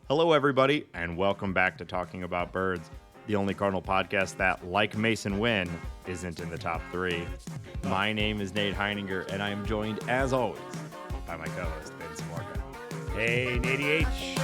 Hello, everybody, and welcome back to Talking About Birds, the only Cardinal podcast that, like Mason Wynn, isn't in the top 3. My name is Nate Heininger, and I am joined, as always, by my co-host, Vince Morgan. Hey, Nate H.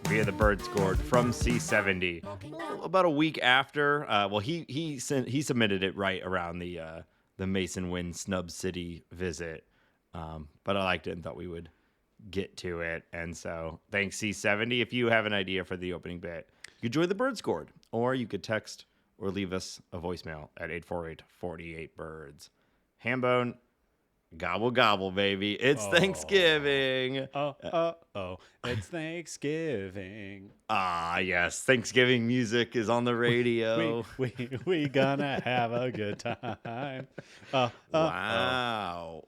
Via the bird scored from C70 about a week after. He submitted it right around the Mason Wynn Snub City visit, but I liked it and thought we would get to it. And so thanks, C70. If you have an idea for the opening bit, you could join the bird scored, or you could text or leave us a voicemail at 848-48-BIRDS. Hambone. Gobble gobble, baby. It's Thanksgiving. It's Thanksgiving. Ah, yes. Thanksgiving music is on the radio. We gonna have a good time. Wow.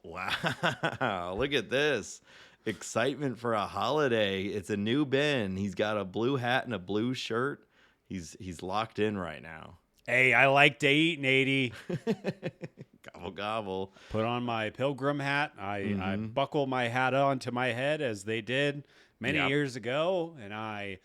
Look at this. Excitement for a holiday. It's a new Ben. He's got a blue hat and a blue shirt. He's locked in right now. Hey, I like to eat, Natey. Gobble gobble. Put on my pilgrim hat. I buckle my hat onto my head as they did many years ago, and I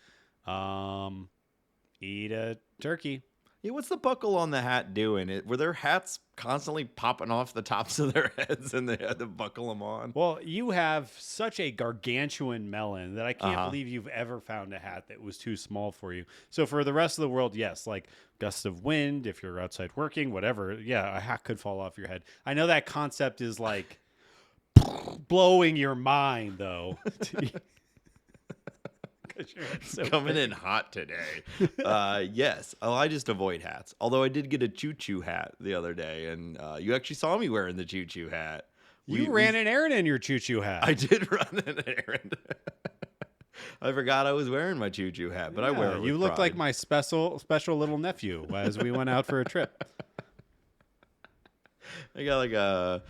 eat a turkey. Yeah, what's the buckle on the hat doing? Were their hats constantly popping off the tops of their heads and they had to buckle them on? Well, you have such a gargantuan melon that I can't believe you've ever found a hat that was too small for you. So for the rest of the world, yes, like gusts of wind, if you're outside working, whatever, yeah, a hat could fall off your head. I know that concept is like blowing your mind, though. So coming in hot today. Yes. I just avoid hats. Although I did get a choo-choo hat the other day, and you actually saw me wearing the choo-choo hat. You ran an errand in your choo-choo hat. I did run an errand. I forgot I was wearing my choo-choo hat, but I wear it with You looked pride. like my special little nephew as we went out for a trip. I got like a.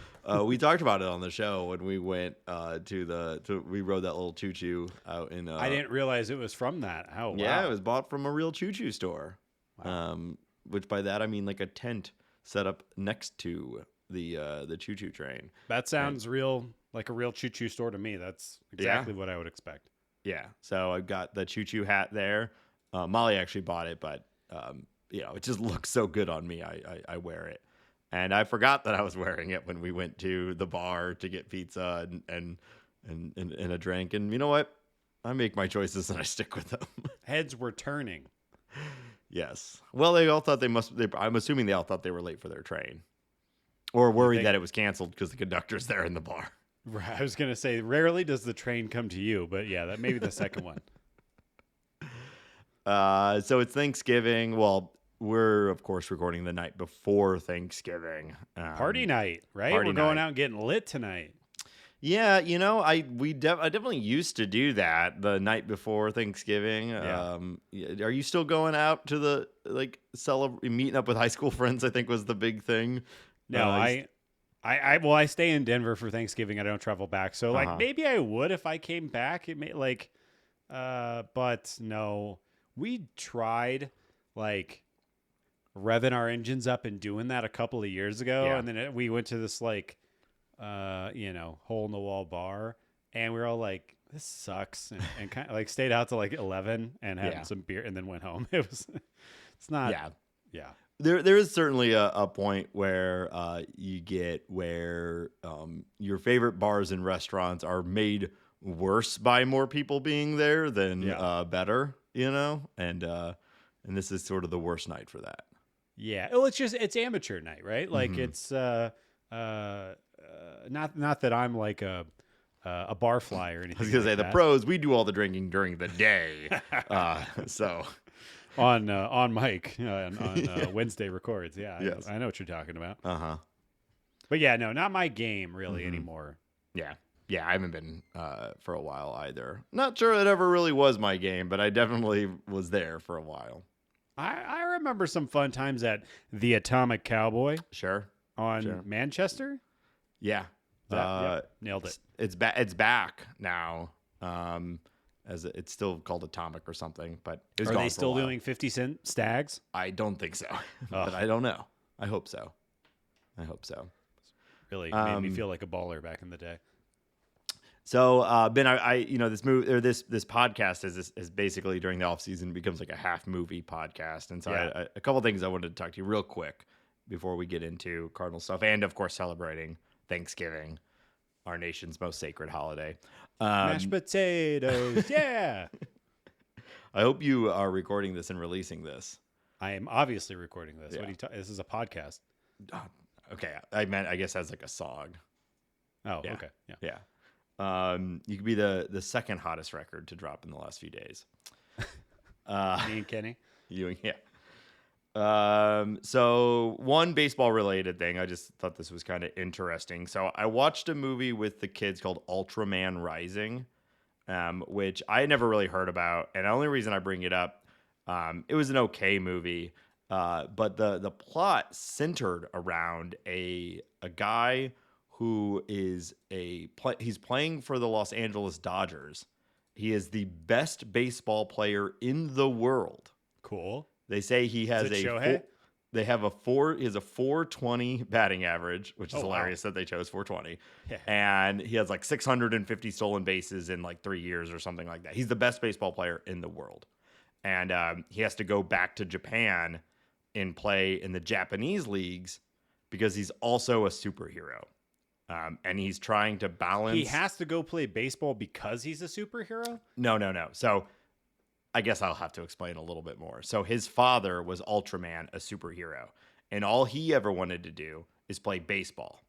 We talked about it on the show when we went we rode that little choo-choo out in. I didn't realize it was from that. Oh, wow. Yeah, it was bought from a real choo-choo store. Wow. Which by that I mean like a tent set up next to the choo-choo train. That sounds real, like a real choo-choo store to me. That's exactly what I would expect. Yeah. So I've got the choo-choo hat there. Molly actually bought it, but it just looks so good on me. I wear it. And I forgot that I was wearing it when we went to the bar to get pizza and a drink. And you know what? I make my choices and I stick with them. Heads were turning. Yes. Well, they all thought I'm assuming they all thought they were late for their train. Or worried that it was canceled because the conductor's there in the bar. I was going to say, rarely does the train come to you. But yeah, that may be the second one. So it's Thanksgiving. Well, we're, of course, recording the night before Thanksgiving. Party night, right? We're going out and getting lit tonight. Yeah, I definitely used to do that the night before Thanksgiving. Yeah. Are you still going out to the meeting up with high school friends? I think was the big thing. No, I stay in Denver for Thanksgiving. I don't travel back, so maybe I would if I came back. It may but no, we tried revving our engines up and doing that a couple of years ago. Yeah. And then we went to this hole in the wall bar, and we were all like, this sucks. And kind of stayed out till 11 and had some beer and then went home. It's not. Yeah. There is certainly a point where you get where your favorite bars and restaurants are made worse by more people being there than better, and this is sort of the worst night for that. Yeah. Well, it's amateur night, right? It's not that I'm like a bar fly or anything. I was gonna say the pros, we do all the drinking during the day. So on Mike on Wednesday records. Yeah. Yes. I know what you're talking about. But yeah, no, not my game really anymore. Yeah. Yeah, I haven't been for a while either. Not sure it ever really was my game, but I definitely was there for a while. I remember some fun times at the Atomic Cowboy Sure. on Manchester. Yeah. Nailed it. It's back. It's back now. As it's still called Atomic or something, but it was Are gone they for a still while. doing 50-cent stags? I don't think so, but I don't know. I hope so. Really made me feel like a baller back in the day. So, Ben, I this movie or this podcast is basically during the off season becomes like a half movie podcast, and so Yeah. a couple things I wanted to talk to you real quick before we get into Cardinal stuff, and of course celebrating Thanksgiving, our nation's most sacred holiday. Mashed potatoes, yeah. I hope you are recording this and releasing this. I am obviously recording this. Yeah. This is a podcast. Okay, I meant I guess as like a song. Oh, Yeah. okay. Yeah. Yeah. You could be the second hottest record to drop in the last few days. Me and Kenny. Yeah. So one baseball related thing, I just thought this was kind of interesting. So I watched a movie with the kids called Ultraman Rising, which I had never really heard about. And the only reason I bring it up, it was an okay movie. But the plot centered around a guy who is he's playing for the Los Angeles Dodgers. He is the best baseball player in the world. Cool. They say he has Is it Shohei? He has a 420 batting average, which is hilarious that they chose 420. Yeah. And he has like 650 stolen bases in like 3 years or something like that. He's the best baseball player in the world. And he has to go back to Japan and play in the Japanese leagues because he's also a superhero. And he's trying to balance. He has to go play baseball because he's a superhero? No. So I guess I'll have to explain a little bit more. So his father was Ultraman, a superhero. And all he ever wanted to do is play baseball.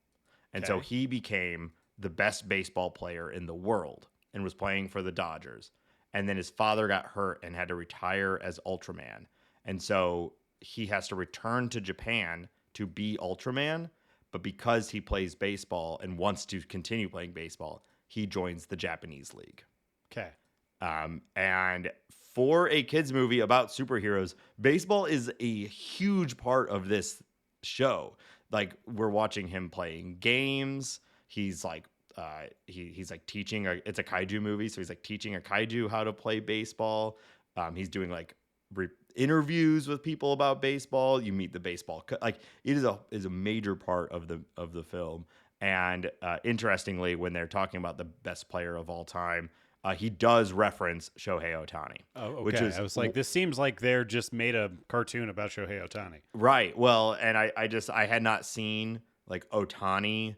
And so he became the best baseball player in the world and was playing for the Dodgers. And then his father got hurt and had to retire as Ultraman. And so he has to return to Japan to be Ultraman. But because he plays baseball and wants to continue playing baseball, he joins the Japanese league. Okay. And for a kids movie about superheroes, baseball is a huge part of this show. Like we're watching him playing games. He's like he's like teaching it's a kaiju movie, so he's like teaching a kaiju how to play baseball. He's doing like interviews with people about baseball. You meet the baseball like it is a major part of the film. And interestingly, when they're talking about the best player of all time, he does reference Shohei Ohtani. Oh, okay. Which is, I was like, this seems like they're just made a cartoon about Shohei Ohtani. Right. Well, and I had not seen like Ohtani,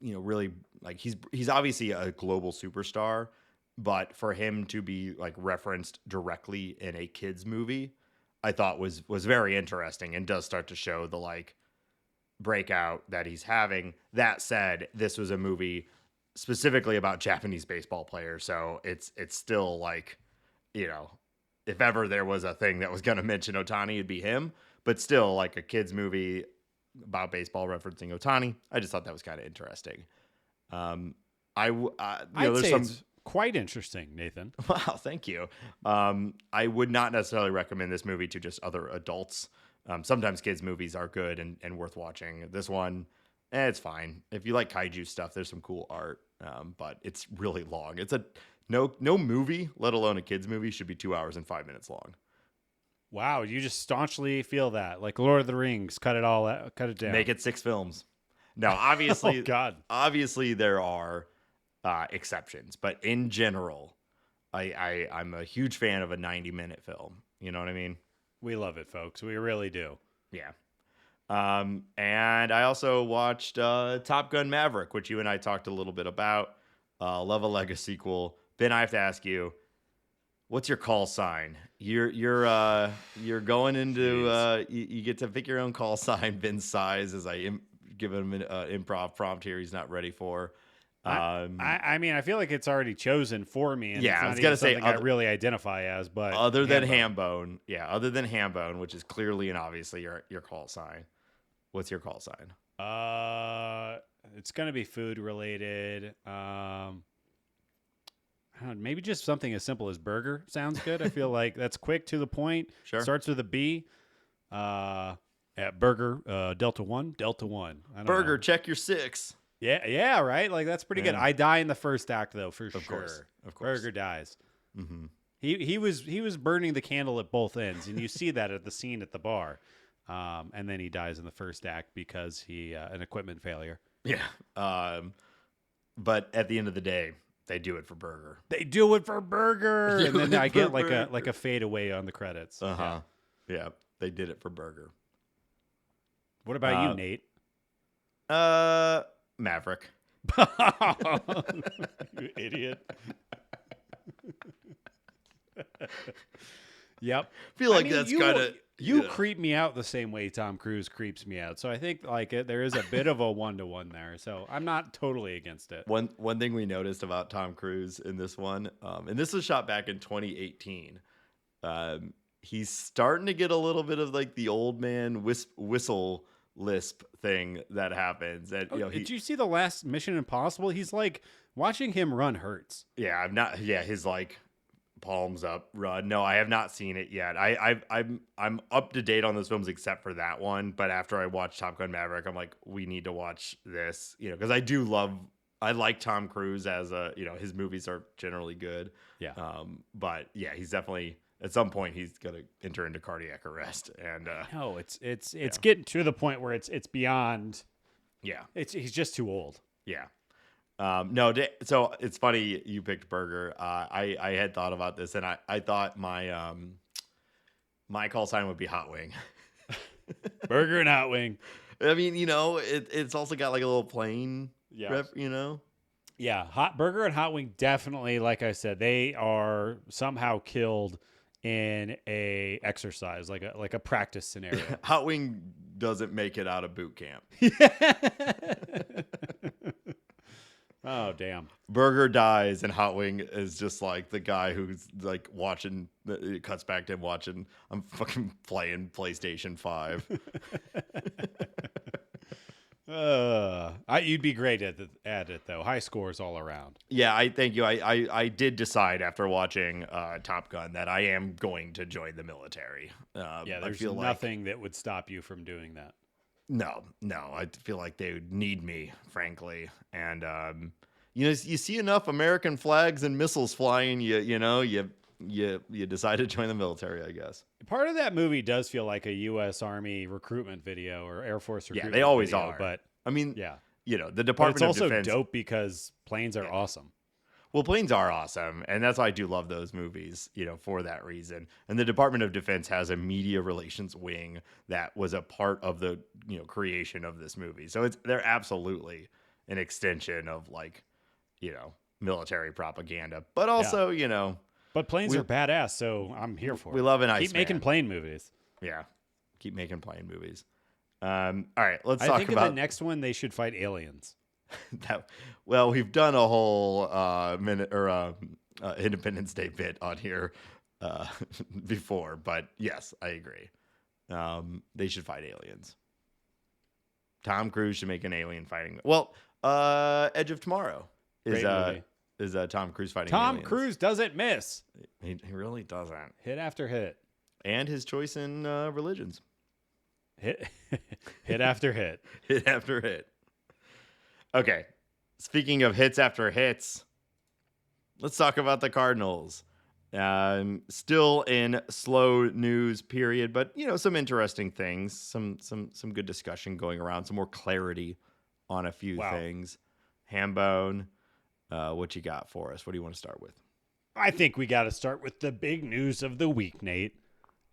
really like he's obviously a global superstar, but for him to be like referenced directly in a kids movie, I thought was very interesting and does start to show the like breakout that he's having. That said, this was a movie specifically about Japanese baseball players, so it's still like, if ever there was a thing that was going to mention Ohtani, it'd be him. But still, like a kids movie about baseball referencing Ohtani, I just thought that was kind of interesting. I'd say it's quite interesting, Nathan. Wow, thank you. I would not necessarily recommend this movie to just other adults. Sometimes kids movies are good and worth watching. This one, it's fine. If you like kaiju stuff, there's some cool art, but it's really long. It's no movie, let alone a kids movie, should be 2 hours and 5 minutes long. Wow, you just staunchly feel that, like Lord of the Rings, cut it down, Make it 6 films. Now, obviously, oh God, obviously there are exceptions, but in general, I'm a huge fan of a 90-minute film. You know what I mean? We love it, folks. We really do. Yeah. And I also watched Top Gun Maverick, which you and I talked a little bit about. Love a Lego sequel. Ben, I have to ask you, what's your call sign? You're going into you get to pick your own call sign. Ben's size, as I give him an improv prompt here, he's not ready for. I mean, I feel like it's already chosen for me. And yeah, it's I not was gonna say something I really identify as, but other than ham bone, which is clearly and obviously your call sign. What's your call sign? It's gonna be food related. Maybe just something as simple as burger sounds good. I feel like that's quick to the point. Sure. Starts with a B. At burger, Delta 1. I don't Burger, know. check your 6. Yeah, right? Like, that's pretty good. Yeah. I die in the first act, though, for sure. Of course. Burger dies. Mm-hmm. He was burning the candle at both ends, and you see that at the scene at the bar. And then he dies in the first act because an equipment failure. Yeah. But at the end of the day, they do it for burger. They do it for burger, and then I get like a fade away on the credits. Yeah, they did it for burger. What about you, Nate? Maverick. You idiot. Yep. Feel like that's kind of you creep me out the same way Tom Cruise creeps me out. So I think there is a bit of a 1-to-1 there. So I'm not totally against it. One thing we noticed about Tom Cruise in this one, and this was shot back in 2018. He's starting to get a little bit of like the old man whistle lisp thing that happens. And did you see the last Mission Impossible? He's like, watching him run hurts. Yeah, I've not. Yeah, his like palms up run. No, I have not seen it yet. I'm up to date on those films except for that one. But after I watched Top Gun Maverick, I'm like, we need to watch this. Because I like Tom Cruise as his movies are generally good. Yeah. But yeah, he's definitely at some point he's gonna enter into cardiac arrest. And no, it's getting to the point where it's beyond. Yeah. He's just too old. Yeah. So it's funny you picked burger. I had thought about this, and I thought my my call sign would be hot wing. Burger and hot wing. I mean, it's also got like a little plane. Yeah. Rep. Yeah, hot burger and hot wing definitely. Like I said, they are somehow killed in a exercise, like a practice scenario. Hot wing doesn't make it out of boot camp. Oh, damn. Burger dies, and Hot Wing is just like the guy who's like watching. It cuts back to him watching. I'm fucking playing PlayStation 5. You'd be great at it, though. High scores all around. Yeah, thank you. I did decide after watching Top Gun that I am going to join the military. There's nothing that would stop you from doing that. No, I feel like they would need me, frankly. And you see enough American flags and missiles flying, you decide to join the military, I guess. Part of that movie does feel like a U.S. Army recruitment video or Air Force recruitment video. Yeah, they always video, are. But I mean, yeah, the Department of Defense. It's also dope because planes are awesome. Well, planes are awesome, and that's why I do love those movies, for that reason. And the Department of Defense has a media relations wing that was a part of the, creation of this movie. So they're absolutely an extension of like, military propaganda, but also, But planes are badass, so I'm here for it. We love an Iceman. Keep making plane movies. Yeah, keep making plane movies. All right, let's talk about in the next one. They should fight aliens. We've done a whole Independence Day bit on here before, but yes, I agree. They should fight aliens. Tom Cruise should make an alien fighting. Well, Edge of Tomorrow is Tom Cruise fighting aliens. Tom Cruise doesn't miss. He really doesn't. Hit after hit. And his choice in religions. Hit after hit. Hit after hit. Okay, speaking of hits after hits, let's talk about the Cardinals. Still in slow news period, but some interesting things, some good discussion going around, some more clarity on a few things. Hambone, what you got for us? What do you want to start with? I think we got to start with the big news of the week, Nate,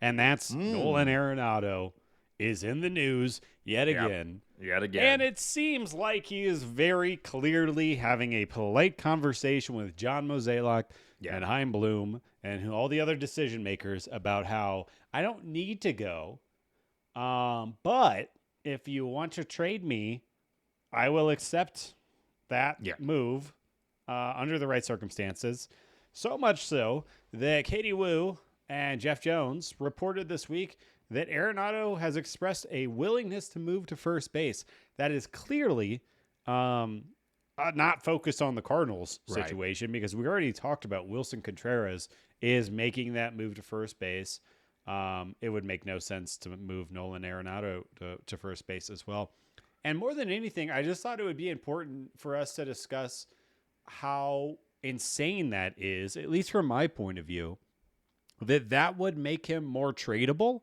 and that's Nolan Arenado is in the news yet again. Yet again. And it seems like he is very clearly having a polite conversation with John Mozeliak and Chaim Bloom and all the other decision makers about how I don't need to go. But if you want to trade me, I will accept that move under the right circumstances. So much so that Katie Wu and Jeff Jones reported this week that Arenado has expressed a willingness to move to first base. That is clearly not focused on the Cardinals Right. situation because we already talked about Wilson Contreras is making that move to first base. It would make no sense to move Nolan Arenado to first base as well. And more than anything, I just thought it would be important for us to discuss how insane that is, at least from my point of view, that would make him more tradable,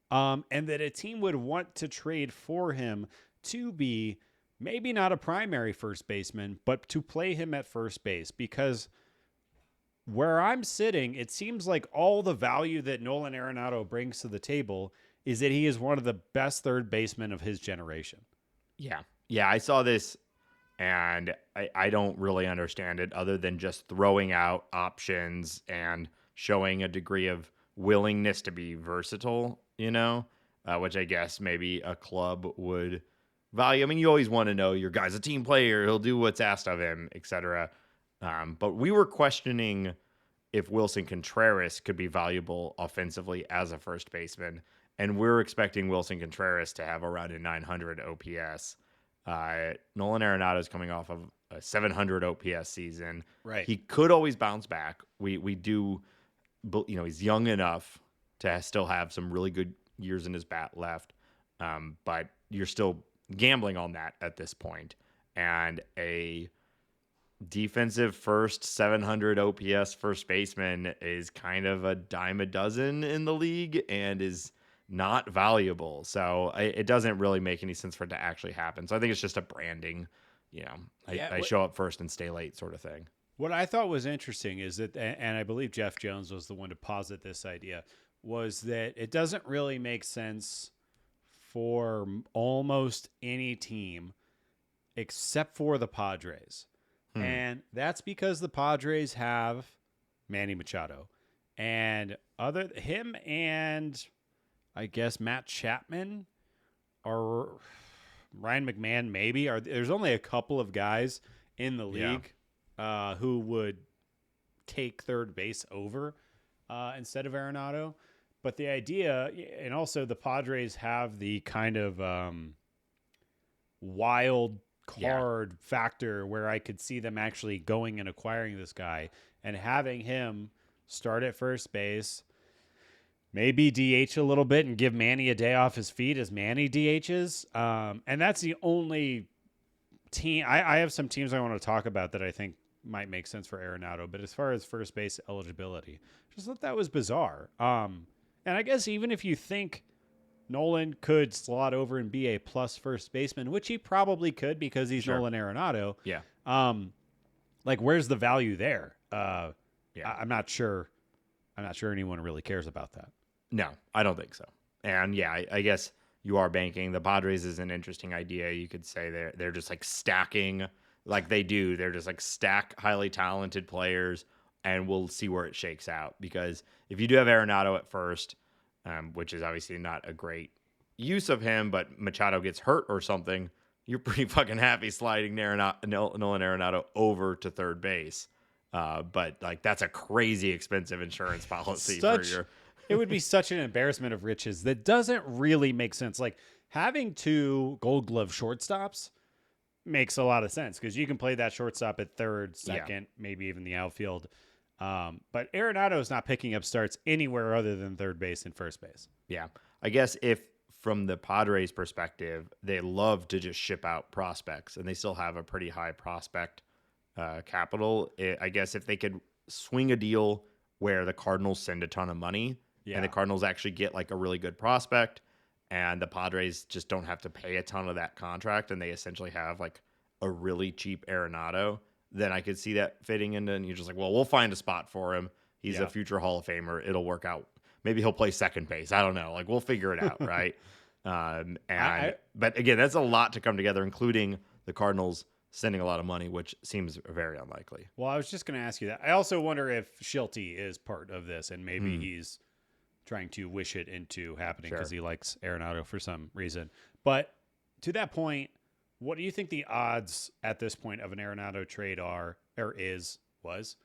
and that a team would want to trade for him to be maybe not a primary first baseman, but to play him at first base. Because where I'm sitting, it seems like all the value that Nolan Arenado brings to the table is that he is one of the best third basemen of his generation. Yeah. Yeah, I saw this and I don't really understand it other than just throwing out options and showing a degree of willingness to be versatile, which I guess maybe a club would value. I mean, you always want to know your guy's a team player, he'll do what's asked of him, etc. But we were questioning if Wilson Contreras could be valuable offensively as a first baseman, and we're expecting Wilson Contreras to have around a 900 OPS. Nolan Arenado is coming off of a 700 OPS season. Right. He could always bounce back. We do, he's young enough to still have some really good years in his bat left. But you're still gambling on that at this point. And a defensive first 700 OPS first baseman is kind of a dime a dozen in the league and is not valuable. So it doesn't really make any sense for it to actually happen. So I think it's just a branding, I show up first and stay late sort of thing. What I thought was interesting is that, and I believe Jeff Jones was the one to posit this idea, was that it doesn't really make sense for almost any team except for the Padres. And that's because the Padres have Manny Machado and him and I guess Matt Chapman or Ryan McMahon maybe there's only a couple of guys in the league who would take third base over instead of Arenado. But the idea, and also the Padres have the kind of wild card factor where I could see them actually going and acquiring this guy and having him start at first base, maybe DH a little bit and give Manny a day off his feet as Manny DHs. And that's the only team. I have some teams I want to talk about that I think might make sense for Arenado. But as far as first base eligibility, just thought that was bizarre. And I guess even if you think Nolan could slot over and be a plus first baseman, which he probably could because he's Nolan Arenado. Yeah. Where's the value there? I'm not sure. I'm not sure anyone really cares about that. No, I don't think so. And I guess you are banking. The Padres is an interesting idea. You could say they're just like stacking like they do. They're just like stack highly talented players, and we'll see where it shakes out. Because if you do have Arenado at first, which is obviously not a great use of him, but Machado gets hurt or something, you're pretty fucking happy sliding Nolan Arenado over to third base. But like that's a crazy expensive insurance policy for your. It would be such an embarrassment of riches that doesn't really make sense. Like having two Gold Glove shortstops makes a lot of sense because you can play that shortstop at third, second, maybe even the outfield. But Arenado is not picking up starts anywhere other than third base and first base. Yeah. I guess if from the Padres perspective, they love to just ship out prospects and they still have a pretty high prospect capital. I guess if they could swing a deal where the Cardinals send a ton of money and the Cardinals actually get like a really good prospect and the Padres just don't have to pay a ton of that contract and they essentially have like a really cheap Arenado, then I could see that fitting into, and you're just like, well, we'll find a spot for him. He's a future Hall of Famer. It'll work out. Maybe he'll play second base. I don't know. Like we'll figure it out. Right. But again, that's a lot to come together, including the Cardinals sending a lot of money, which seems very unlikely. Well, I was just going to ask you that. I also wonder if Schulte is part of this and maybe he's trying to wish it into happening because he likes Arenado for some reason. But to that point, what do you think the odds at this point of an Arenado trade was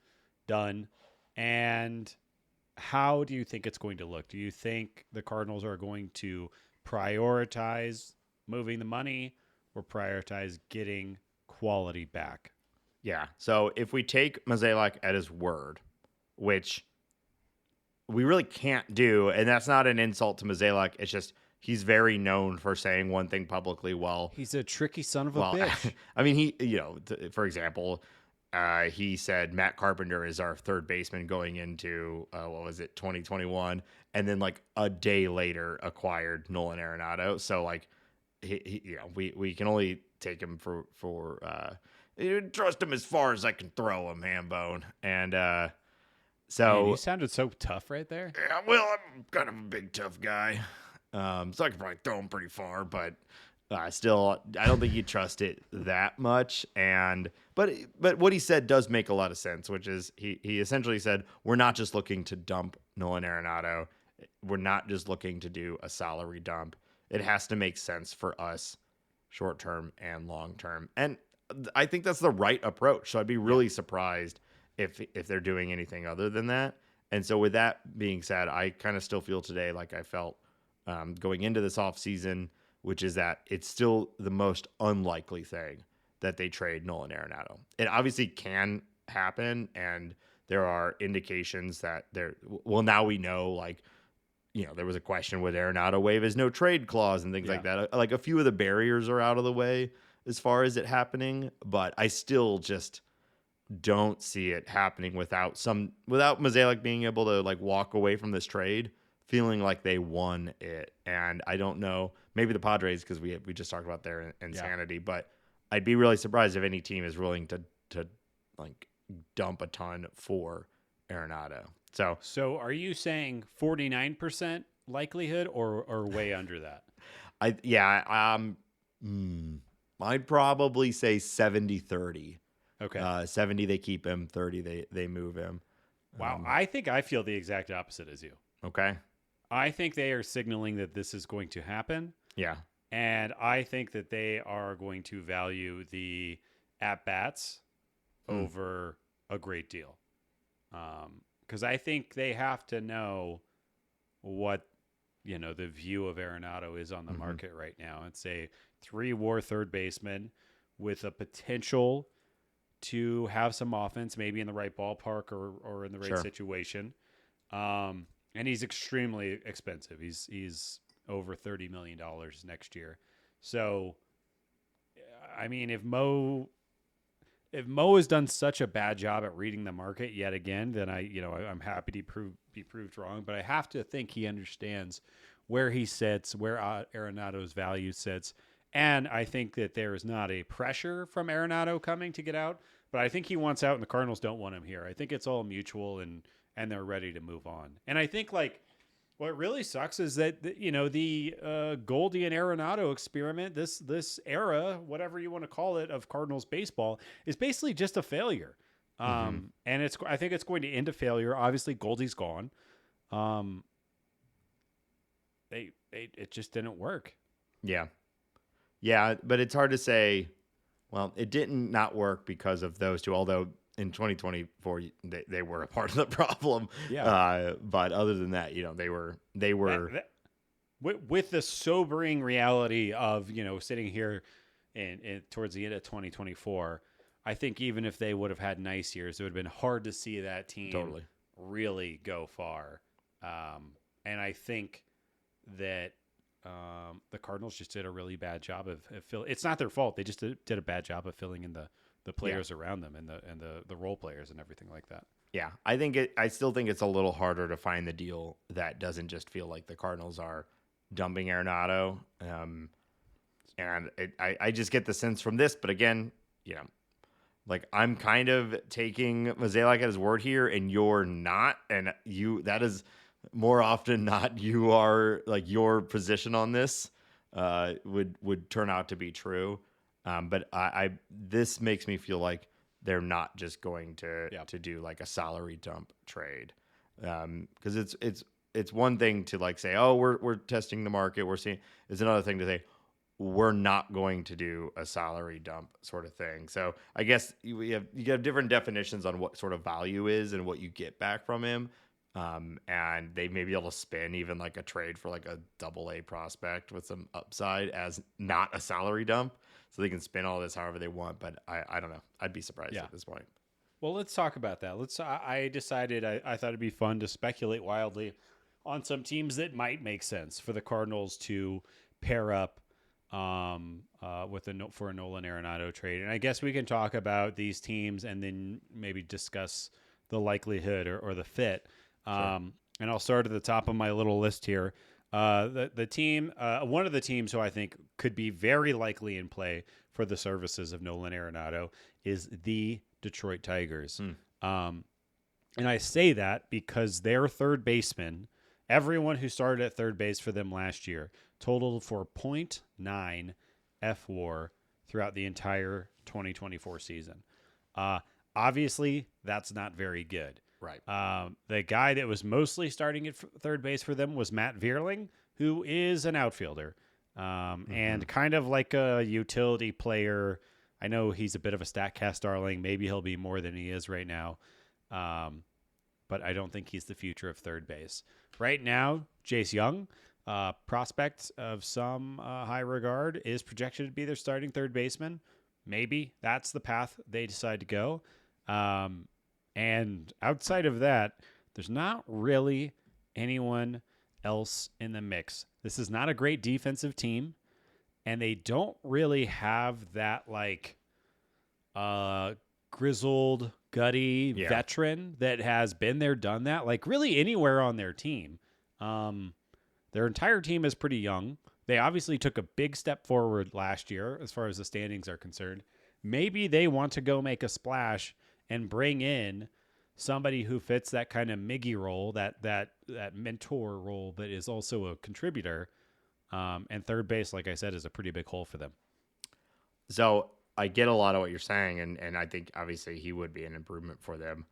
done? And how do you think it's going to look? Do you think the Cardinals are going to prioritize moving the money or prioritize getting quality back. Yeah. So if we take Mozeliak at his word, which we really can't do, and that's not an insult to Mozeliak, it's just he's very known for saying one thing publicly while He's a tricky son of a bitch. I mean, for example, he said Matt Carpenter is our third baseman going into, 2021, and then like a day later acquired Nolan Arenado. So like, we can only take him for trust him as far as I can throw him, Hambone. And so Man, you sounded so tough right there. yeah, well, I'm kind of a big tough guy, so I could probably throw him pretty far, but still, I don't think you trust it that much. But what he said does make a lot of sense, which is he essentially said we're not just looking to dump Nolan Arenado, we're not just looking to do a salary dump. It has to make sense for us, short term and long term, and I think that's the right approach. So I'd be really surprised if they're doing anything other than that. And so with that being said, I kind of still feel today like I felt going into this offseason, which is that it's still the most unlikely thing that they trade Nolan Arenado. It obviously can happen, and there are indications that now we know, like, there was a question with Arenado waive his no trade clause and things like that. Like a few of the barriers are out of the way as far as it happening, but I still just don't see it happening without Mozeliak being able to like walk away from this trade feeling like they won it. And I don't know, maybe the Padres, because we just talked about their insanity, but I'd be really surprised if any team is willing to like dump a ton for Arenado. So are you saying 49% likelihood or way under that? I'd probably say 70-30. Okay. 70 they keep him, 30 they move him. Wow. I think I feel the exact opposite as you. Okay. I think they are signaling that this is going to happen. Yeah. And I think that they are going to value the at-bats over a great deal. Because I think they have to know what, the view of Arenado is on the market right now. It's a 3-WAR third baseman with a potential to have some offense, maybe in the right ballpark or in the right situation. And he's extremely expensive. He's over $30 million next year. So, I mean, if Mo has done such a bad job at reading the market yet again, then I'm happy to be proved wrong. But I have to think he understands where he sits, where Arenado's value sits. And I think that there is not a pressure from Arenado coming to get out, but I think he wants out and the Cardinals don't want him here. I think it's all mutual and they're ready to move on. And I think like what really sucks is that, the Goldie and Arenado experiment, this era, whatever you want to call it, of Cardinals baseball is basically just a failure. And I think it's going to end a failure. Obviously Goldie's gone. It just didn't work. Yeah. Yeah, but it's hard to say, well, it didn't not work because of those two, although in 2024 they were a part of the problem. Yeah. But other than that, they were with the sobering reality of, sitting here and towards the end of 2024, I think even if they would have had nice years, it would have been hard to see that team really go far. And I think that the Cardinals just did a really bad job of filling. It's not their fault. They just did a bad job of filling in the players around them and the role players and everything like that. Yeah, I still think it's a little harder to find the deal that doesn't just feel like the Cardinals are dumping Arenado. And I just get the sense from this, but again, like I'm kind of taking Mozeliak at his word here, and you're not, and that is more often not, you are like your position on this would turn out to be true. But this makes me feel like they're not just going to do like a salary dump trade. Because it's one thing to like say, oh, we're testing the market, we're seeing. It's another thing to say we're not going to do a salary dump sort of thing. So I guess you have different definitions on what sort of value is and what you get back from him. And they may be able to spin even like a trade for like a AA prospect with some upside as not a salary dump. So they can spin all this however they want. But I don't know. I'd be surprised at this point. Well, let's talk about that. I decided I thought it'd be fun to speculate wildly on some teams that might make sense for the Cardinals to pair up for a Nolan Arenado trade. And I guess we can talk about these teams and then maybe discuss the likelihood or the fit. Sure. And I'll start at the top of my little list here. The team, one of the teams who I think could be very likely in play for the services of Nolan Arenado is the Detroit Tigers. And I say that because their third baseman, everyone who started at third base for them last year, totaled for .9 FWAR throughout the entire 2024 season. Obviously, that's not very good. Right. The guy that was mostly starting at third base for them was Matt Vierling, who is an outfielder and kind of like a utility player. I know he's a bit of a StatCast darling. Maybe he'll be more than he is right now. But I don't think he's the future of third base. Right now, Jace Young, prospect of some high regard, is projected to be their starting third baseman. Maybe that's the path they decide to go. And outside of that, there's not really anyone else in the mix. This is not a great defensive team, and they don't really have that like grizzled, gutty veteran that has been there, done that, like really anywhere on their team. Their entire team is pretty young. They obviously took a big step forward last year as far as the standings are concerned. Maybe they want to go make a splash and bring in somebody who fits that kind of Miggy role, that mentor role, but is also a contributor. And third base, like I said, is a pretty big hole for them. So I get a lot of what you're saying, and I think obviously he would be an improvement for them.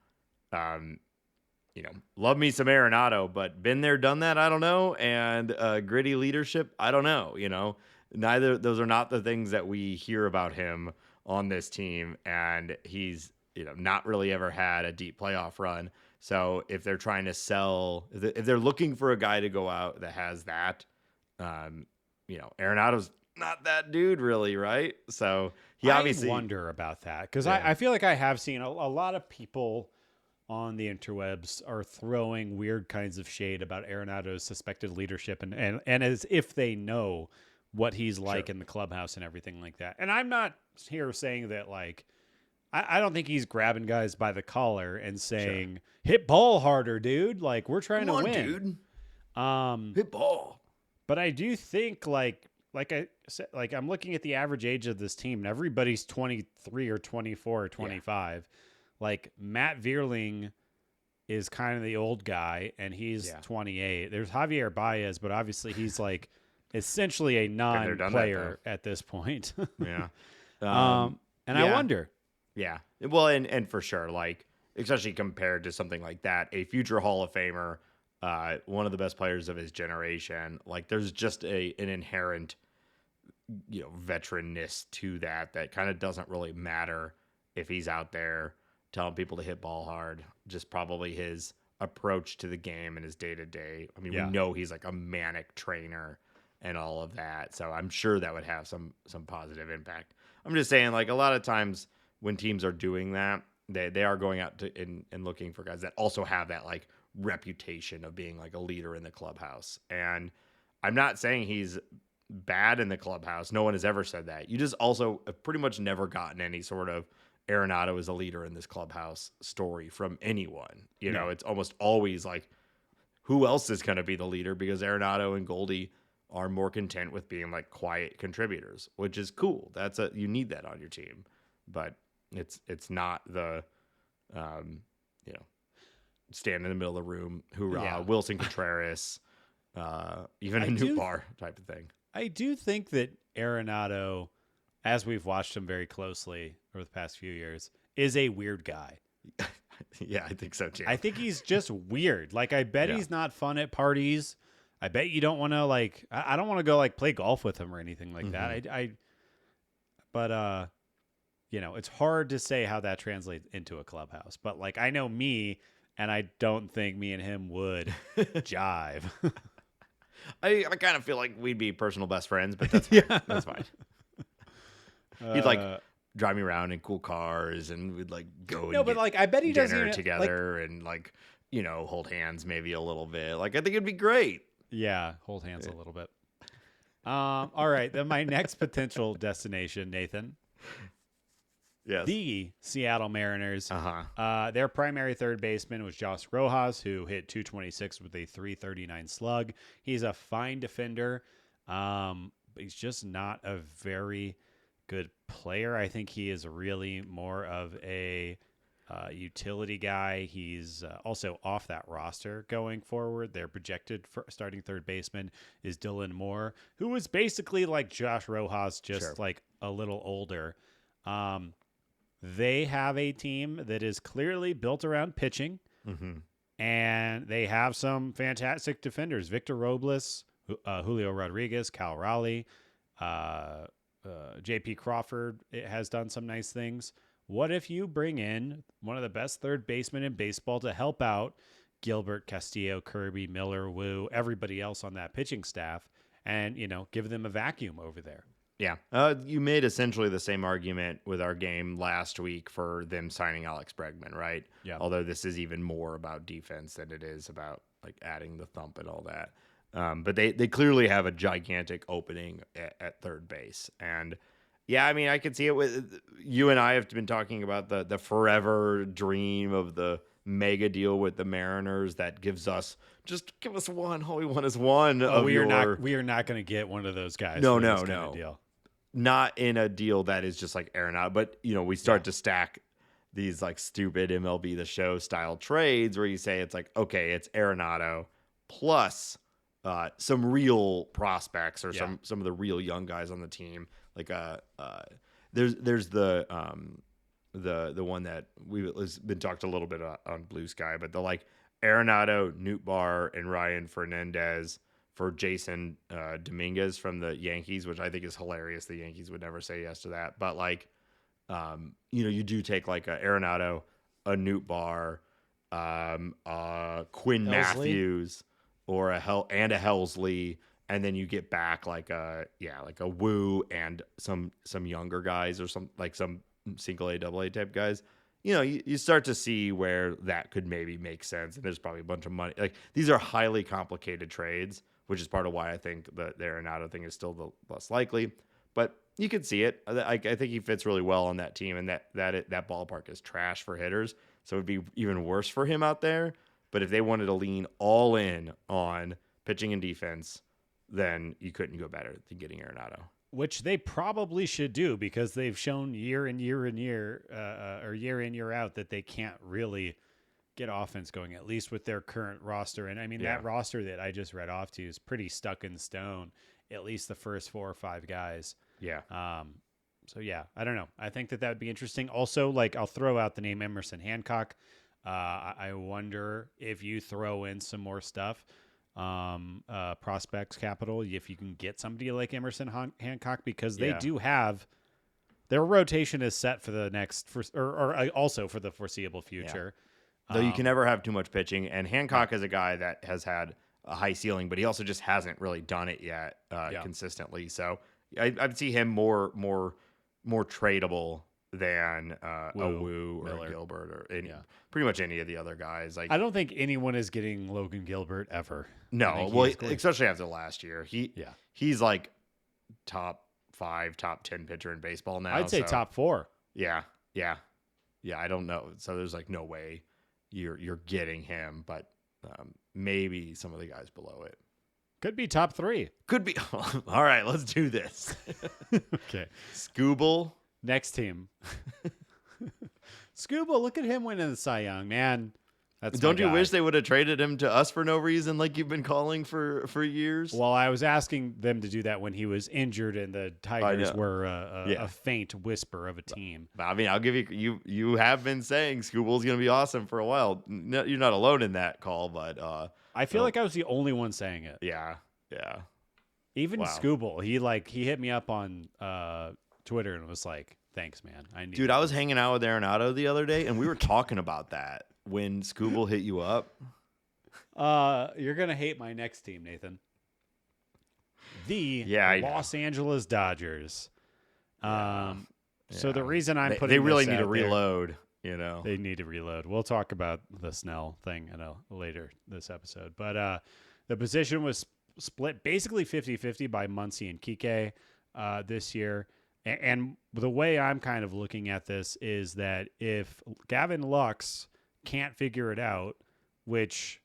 Love me some Arenado, but been there, done that, I don't know. And gritty leadership, I don't know. Those are not the things that we hear about him on this team, and he's not really ever had a deep playoff run. So if they're trying to sell, if they're looking for a guy to go out that has that, Arenado's not that dude really, right? So he obviously wonder about that because I feel like I have seen a lot of people on the interwebs are throwing weird kinds of shade about Arenado's suspected leadership and as if they know what he's like in the clubhouse and everything like that. And I'm not here saying that like, I don't think he's grabbing guys by the collar and saying, hit ball harder, dude. Like we're trying to win. Dude. Hit ball. But I do think like I said, like I'm looking at the average age of this team and everybody's 23 or 24 or 25. Yeah. Like Matt Vierling is kind of the old guy and he's 28. There's Javier Baez, but obviously he's like essentially a non-player at this point. Yeah. I wonder. Yeah. Well, and for sure, like, especially compared to something like that, a future Hall of Famer, one of the best players of his generation, like there's just an inherent, veteranness to that kind of doesn't really matter if he's out there telling people to hit ball hard, just probably his approach to the game and his day-to-day. I mean, we know he's like a manic trainer and all of that. So I'm sure that would have some positive impact. I'm just saying, like, a lot of times when teams are doing that, they are going out to and looking for guys that also have that like reputation of being like a leader in the clubhouse. And I'm not saying he's bad in the clubhouse. No one has ever said that. You just also have pretty much never gotten any sort of Arenado is a leader in this clubhouse story from anyone. It's almost always like, who else is going to be the leader? Because Arenado and Goldie are more content with being like quiet contributors, which is cool. You need that on your team, but it's not the, stand in the middle of the room, hoorah, Wilson Contreras, even a new bar type of thing. I do think that Arenado, as we've watched him very closely over the past few years, is a weird guy. Yeah, I think so too. I think he's just weird. Like, I bet he's not fun at parties. I bet you don't want to like, I don't want to go like play golf with him or anything like that. But it's hard to say how that translates into a clubhouse. But like, I know me and I don't think me and him would jive. I kind of feel like we'd be personal best friends, but that's fine. That's fine. He'd like drive me around in cool cars, and we'd like go and but like I bet he doesn't dinner even, together, and like hold hands maybe a little bit. Like I think it'd be great. Yeah, hold hands a little bit. All right, then my next potential destination, Nathan. Yes. The Seattle Mariners. Uh-huh. Their primary third baseman was Josh Rojas, who hit 226 with a 339 slug. He's a fine defender, but he's just not a very good player. I think he is really more of a utility guy. He's also off that roster going forward. Their projected starting third baseman is Dylan Moore, who is basically like Josh Rojas, just like a little older. They have a team that is clearly built around pitching, and they have some fantastic defenders. Victor Robles, Julio Rodriguez, Cal Raleigh, J.P. Crawford has done some nice things. What if you bring in one of the best third basemen in baseball to help out Gilbert, Castillo, Kirby, Miller, Wu, everybody else on that pitching staff, and, give them a vacuum over there? Yeah. You made essentially the same argument with our game last week for them signing Alex Bregman, right? Yeah. Although this is even more about defense than it is about like adding the thump and all that. But they clearly have a gigantic opening at third base. And yeah, I mean, I could see it with you and I have been talking about the forever dream of the mega deal with the Mariners that give us one. All we want is one. We are not going to get one of those guys. No. Deal. Not in a deal that is just like Arenado, but we start to stack these like stupid MLB The Show style trades where you say it's like, okay, it's Arenado plus some real prospects or some of the real young guys on the team. Like there's the one that we've been talked a little bit on Blue Sky, but the like Arenado, Nootbaar, and Ryan Fernandez for Jason Dominguez from the Yankees, which I think is hilarious. The Yankees would never say yes to that. But like, you do take like a Arenado, a Nootbaar, Quinn Matthews, or a Helsley, and then you get back like a Wu and some younger guys or some single A, double A type guys. You start to see where that could maybe make sense, and there's probably a bunch of money. Like these are highly complicated trades, which is part of why I think the Arenado thing is still the less likely. But you could see it. I think he fits really well on that team, and that ballpark is trash for hitters, so it'd be even worse for him out there. But if they wanted to lean all in on pitching and defense, then you couldn't go better than getting Arenado. Which they probably should do, because they've shown year in, year out that they can't really get offense going, at least with their current roster. And I mean, that roster that I just read off to you is pretty stuck in stone, at least the first 4 or 5 guys. Yeah. So yeah, I don't know. I think that would be interesting. Also, like, I'll throw out the name Emerson Hancock. I wonder if you throw in some more stuff, prospects capital, if you can get somebody like Emerson Hancock, because they do have their rotation is set for the next or also for the foreseeable future. Though you can never have too much pitching, and Hancock is a guy that has had a high ceiling, but he also just hasn't really done it yet consistently. So I'd see him more tradable than a Wu or Miller, a Gilbert or pretty much any of the other guys. Like, I don't think anyone is getting Logan Gilbert ever. No, well, especially after last year. He's like top 5, top 10 pitcher in baseball now. I'd say top 4. Yeah. I don't know. So there's like no way you're getting him, but maybe some of the guys below it. Could be top 3. Could be. All right, let's do this. Okay. Scooble. Next team. Scooble, look at him winning the Cy Young, man. Don't you wish they would have traded him to us for no reason, like you've been calling for years? Well, I was asking them to do that when he was injured, and the Tigers were a faint whisper of a team. I mean, I'll give you have been saying Scooble's going to be awesome for a while. No, you're not alone in that call, but I feel like I was the only one saying it. Yeah. Even Scooble, he hit me up on Twitter and was like, "Thanks, man. I was hanging out with Arenado the other day, and we were talking about that. when Scooble hit you up? You're gonna hate my next team, Nathan. The Yeah, I know. Los Angeles Dodgers. So the Yeah. reason I'm putting they really this need to out there- reload. You know, they need to reload. We'll talk about the Snell thing later this episode. But the position was split basically 50-50 by Muncy and Kike this year. And the way I'm kind of looking at this is that if Gavin Lux can't figure it out, which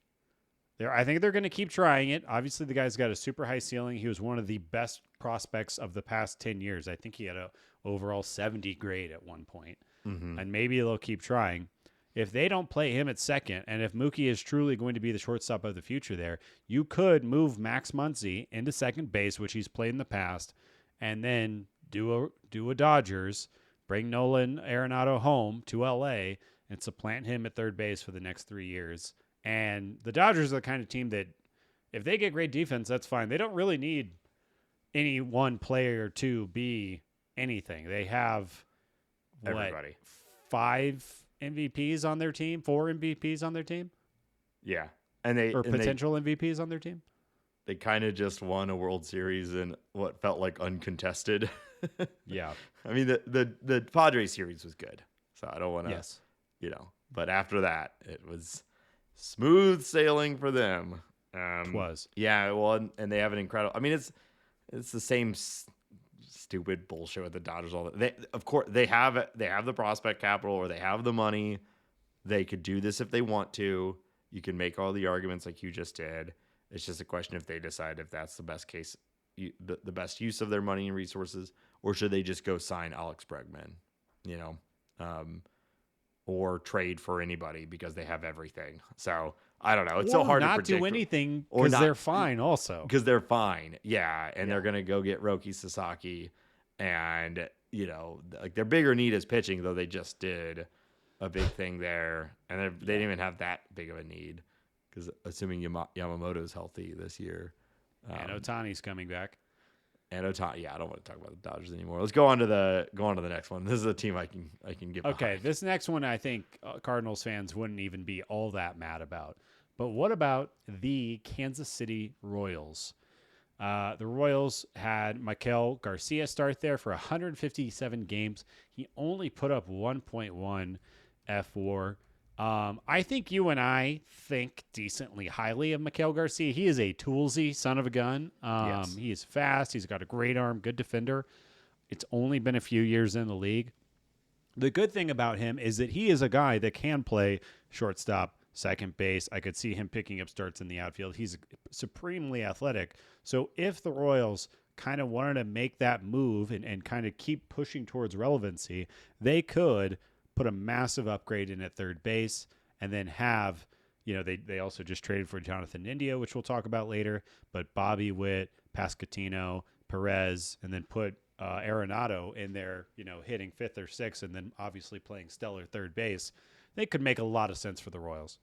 I think they're going to keep trying it. Obviously, the guy's got a super high ceiling. He was one of the best prospects of the past 10 years. I think he had a overall 70 grade at one point. And maybe they'll keep trying. If they don't play him at second, and if Mookie is truly going to be the shortstop of the future there, you could move Max Muncy into second base, which he's played in the past, and then do a Dodgers, bring Nolan Arenado home to LA, and supplant him at third base for the next 3 years. And the Dodgers are the kind of team that if they get great defense, that's fine. They don't really need any one player to be anything. They have everybody. 5 MVPs on their team, 4 MVPs on their team, Yeah, potential MVPs on their team. They kind of just won a World Series in what felt like uncontested. Yeah, I mean the Padres series was good, so I don't want to, yes, But after that, it was smooth sailing for them. It was. Yeah, well, and they have an incredible. I mean, it's the same stupid bullshit with the Dodgers. Of course, they have the prospect capital, or they have the money. They could do this if they want to. You can make all the arguments like you just did. It's just a question if they decide if that's the best case, the best use of their money and resources, or should they just go sign Alex Bregman, or trade for anybody because they have everything. So I don't know. It's so hard to predict. Not do anything because they're fine also. Because they're fine. Yeah. And they're going to go get Roki Sasaki. And, like their bigger need is pitching, though they just did a big thing there. And they didn't even have that big of a need because assuming Yamamoto's healthy this year. And Ohtani's coming back. And Ohtani, I don't want to talk about the Dodgers anymore. Let's go on to the next one. This is a team I can get behind. Okay, this next one I think Cardinals fans wouldn't even be all that mad about. But what about the Kansas City Royals? The Royals had Maikel Garcia start there for 157 games. He only put up 1.1 F4. I think you and I think decently highly of Maikel Garcia. He is a toolsy son of a gun. Yes. He is fast. He's got a great arm, good defender. It's only been a few years in the league. The good thing about him is that he is a guy that can play shortstop, second base. I could see him picking up starts in the outfield. He's supremely athletic. So if the Royals kind of wanted to make that move and kind of keep pushing towards relevancy, they could put a massive upgrade in at third base and then have, they also just traded for Jonathan India, which we'll talk about later, but Bobby Witt, Pasquantino, Perez, and then put Arenado in there, hitting fifth or sixth, and then obviously playing stellar third base. They could make a lot of sense for the Royals.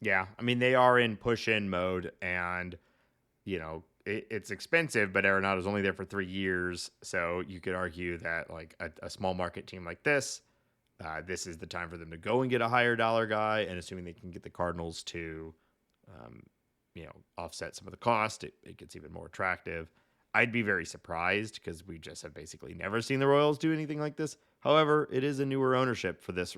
Yeah, I mean, they are in push-in mode, and, it's expensive, but Arenado's only there for 3 years, so you could argue that, like, a small market team like this, this is the time for them to go and get a higher dollar guy, and assuming they can get the Cardinals to, offset some of the cost, it gets even more attractive. I'd be very surprised because we just have basically never seen the Royals do anything like this. However, it is a newer ownership for this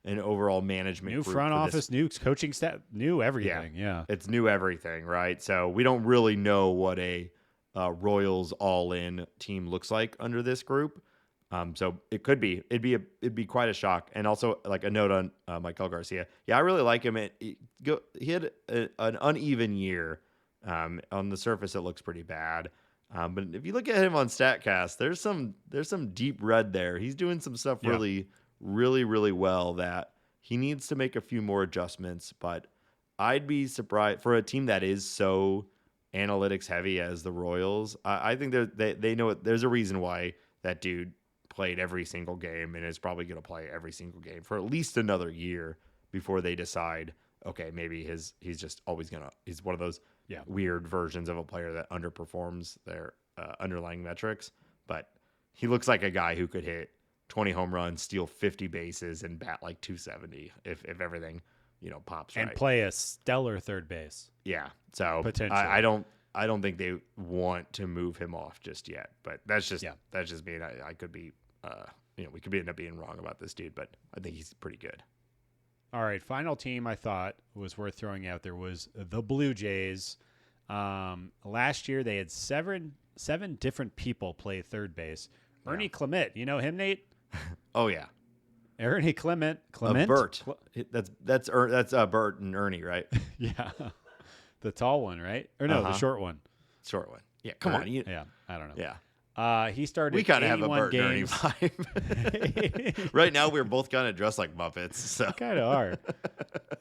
an overall management new group front office, new coaching staff, new everything. Yeah, it's new everything, right? So we don't really know what a Royals all-in team looks like under this group. So it'd be quite a shock. And also, like, a note on Maikel Garcia. Yeah, I really like him. He had an uneven year. On the surface, it looks pretty bad. But if you look at him on StatCast, there's some deep red there. He's doing some stuff really, really, really well that he needs to make a few more adjustments. But I'd be surprised for a team that is so analytics heavy as the Royals. I think they know it. There's a reason why that dude played every single game and is probably going to play every single game for at least another year before they decide, okay, maybe he's just always he's one of those weird versions of a player that underperforms their underlying metrics. But he looks like a guy who could hit 20 home runs, steal 50 bases, and bat like 270 if everything, pops And right. play a stellar third base. Yeah. So Potentially. I don't think they want to move him off just yet. But that's just me. And I could be we could end up being wrong about this dude, but I think he's pretty good. All right, final team I thought was worth throwing out there was the Blue Jays. Last year they had seven different people play third base. Ernie Clement, you know him, Nate? Oh yeah, Ernie Clement. Bert. That's Bert and Ernie, right? Yeah, the tall one, right? Or no, the short one. Short one. Yeah, come on. Yeah, I don't know. Yeah. He started. We kind of have a 81 Bert and Ernie games. vibe. Right now, we're both kind of dressed like Muppets. So Kind of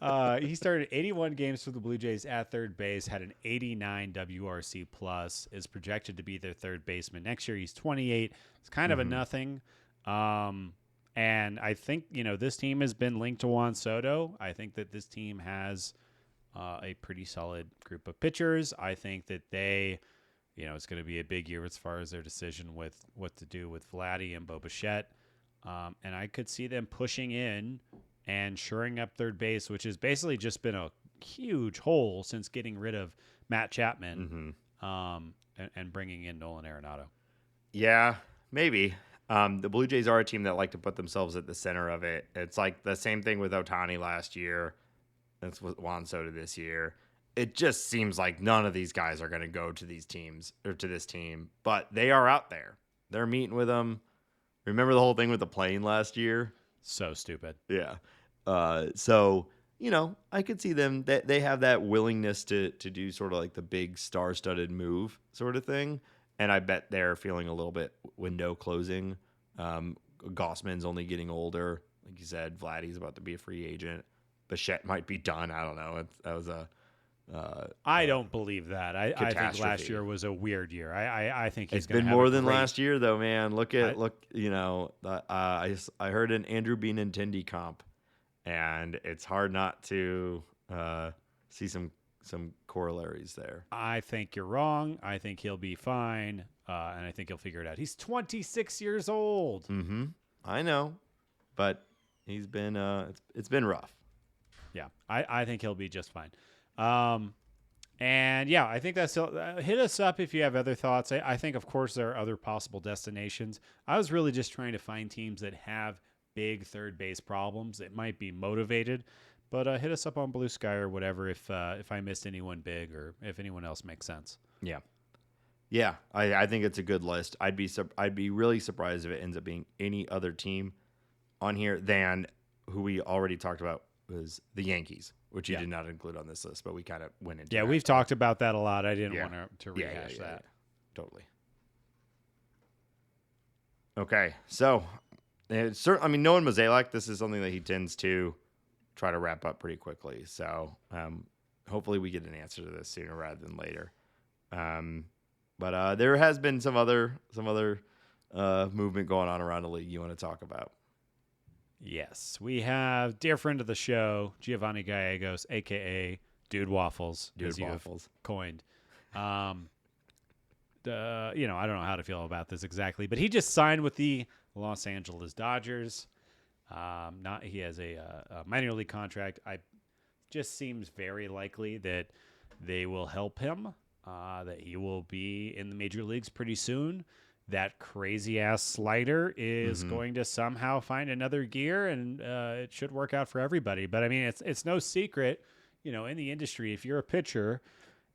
are. He started 81 games for the Blue Jays at third base, had an 89 WRC plus, is projected to be their third baseman next year. He's 28. It's kind of a nothing. And I think, this team has been linked to Juan Soto. I think that this team has a pretty solid group of pitchers. I think that they... it's going to be a big year as far as their decision with what to do with Vladdy and Bo Bichette. And I could see them pushing in and shoring up third base, which has basically just been a huge hole since getting rid of Matt Chapman and bringing in Nolan Arenado. Yeah, maybe. The Blue Jays are a team that like to put themselves at the center of it. It's like the same thing with Ohtani last year. That's with Juan Soto this year. It just seems like none of these guys are going to go to these teams or to this team, but they are out there. They're meeting with them. Remember the whole thing with the plane last year? So stupid. Yeah. So, I could see them that they have that willingness to do sort of like the big star-studded move sort of thing. And I bet they're feeling a little bit window closing. Gossman's only getting older. Like you said, Vladdy's about to be a free agent. Bichette might be done. I don't know. That was a... I don't believe that. I think last year was a weird year. I think he's been more than last year, though, man. I heard an Andrew Benintendi comp, and it's hard not to see some corollaries there. I think you're wrong. I think he'll be fine, and I think he'll figure it out. He's 26 years old. Mm-hmm. I know, but he's been it's been rough. Yeah, I think he'll be just fine. And yeah, I think that's hit us up if you have other thoughts. I think, of course, there are other possible destinations. I was really just trying to find teams that have big third base problems that might be motivated, but hit us up on Blue Sky or whatever if I missed anyone big or if anyone else makes sense. Yeah. I think it's a good list. I'd be really surprised if it ends up being any other team on here than who we already talked about was the Yankees, which you did not include on this list, but we kind of went into. Yeah, we've talked about that a lot. I didn't want to rehash that. Yeah. Totally. Okay, so Nolan Mozeliak, this is something that he tends to try to wrap up pretty quickly. So hopefully we get an answer to this sooner rather than later. But there has been some other movement going on around the league you want to talk about. Yes, we have dear friend of the show, Giovanni Gallegos, a.k.a. DudeWaffles, as you have coined. I don't know how to feel about this exactly, but he just signed with the Los Angeles Dodgers. He has a minor league contract. Just seems very likely that they will help him, that he will be in the major leagues pretty soon. That crazy ass slider is going to somehow find another gear, and it should work out for everybody. But I mean, it's no secret, in the industry, if you're a pitcher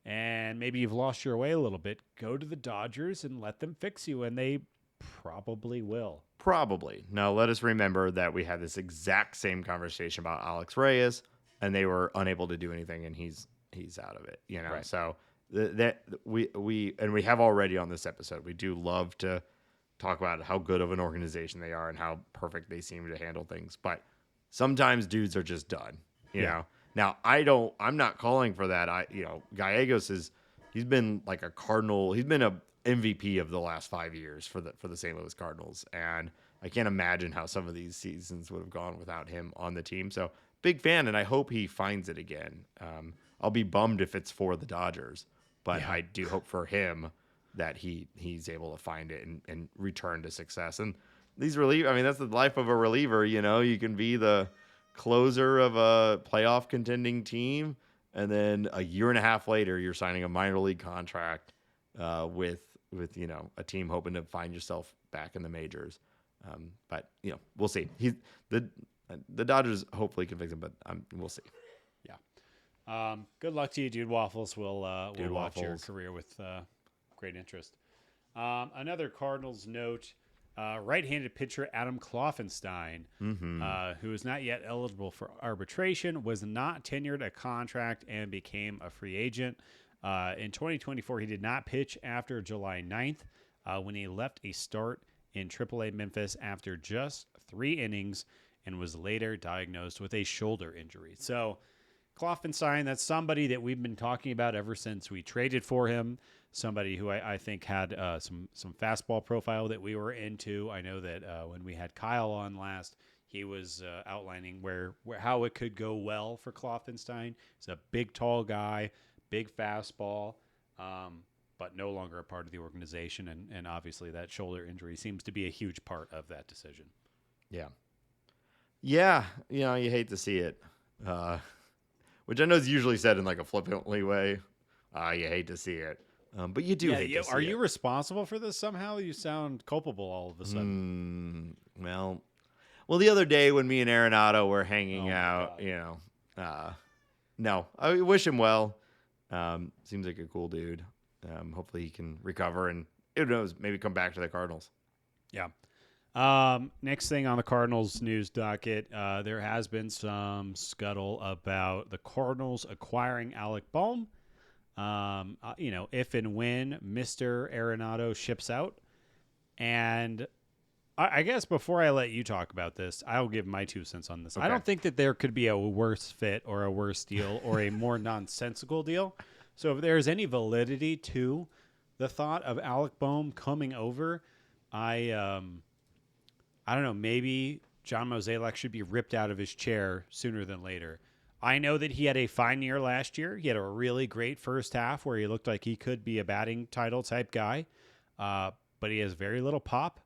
and maybe you've lost your way a little bit, go to the Dodgers and let them fix you, and they probably will. Probably. Now, let us remember that we had this exact same conversation about Alex Reyes, and they were unable to do anything, and he's out of it. Right. So. That we have already on this episode. We do love to talk about how good of an organization they are and how perfect they seem to handle things. But sometimes dudes are just done. You know. Now I'm not calling for that. Gallegos he's been like a Cardinal. He's been a MVP of the last 5 years for the St. Louis Cardinals, and I can't imagine how some of these seasons would have gone without him on the team. So big fan, and I hope he finds it again. I'll be bummed if it's for the Dodgers. But I do hope for him that he's able to find it and return to success. And these reliever. I mean, that's the life of a reliever. You can be the closer of a playoff contending team, and then a year and a half later, you're signing a minor league contract with a team hoping to find yourself back in the majors. But we'll see. The Dodgers hopefully can fix him, but we'll see. Yeah. Good luck to you, DudeWaffles. We'll watch your DudeWaffles. career with great interest. Another Cardinals note. Right-handed pitcher Adam Kloffenstein, who is not yet eligible for arbitration, was not tenured a contract and became a free agent. In 2024, he did not pitch after July 9th when he left a start in AAA Memphis after just 3 innings and was later diagnosed with a shoulder injury. So Kloffenstein, that's somebody that we've been talking about ever since we traded for him. Somebody who I think had some fastball profile that we were into. I know that when we had Kyle on last, he was outlining how it could go well for Kloffenstein. He's a big, tall guy, big fastball, but no longer a part of the organization. And obviously that shoulder injury seems to be a huge part of that decision. Yeah. Yeah. You hate to see it, which I know is usually said in like a flippantly way. You hate to see it. But you do hate to see Are it. you responsible for this somehow? You sound culpable all of a sudden. Well, the other day when me and Arenado were hanging out, no, I wish him well. Seems like a cool dude. Hopefully he can recover and, who knows, maybe come back to the Cardinals. Yeah. Next thing on the Cardinals news docket, there has been some scuttle about the Cardinals acquiring Alec Bohm. If and when Mr. Arenado ships out. And I guess before I let you talk about this, I'll give my 2 cents on this. Okay. I don't think that there could be a worse fit or a worse deal or a more nonsensical deal. So if there's any validity to the thought of Alec Bohm coming over, I don't know, maybe John Mozeliak should be ripped out of his chair sooner than later. I know that he had a fine year last year. He had a really great first half where he looked like he could be a batting title type guy, but he has very little pop.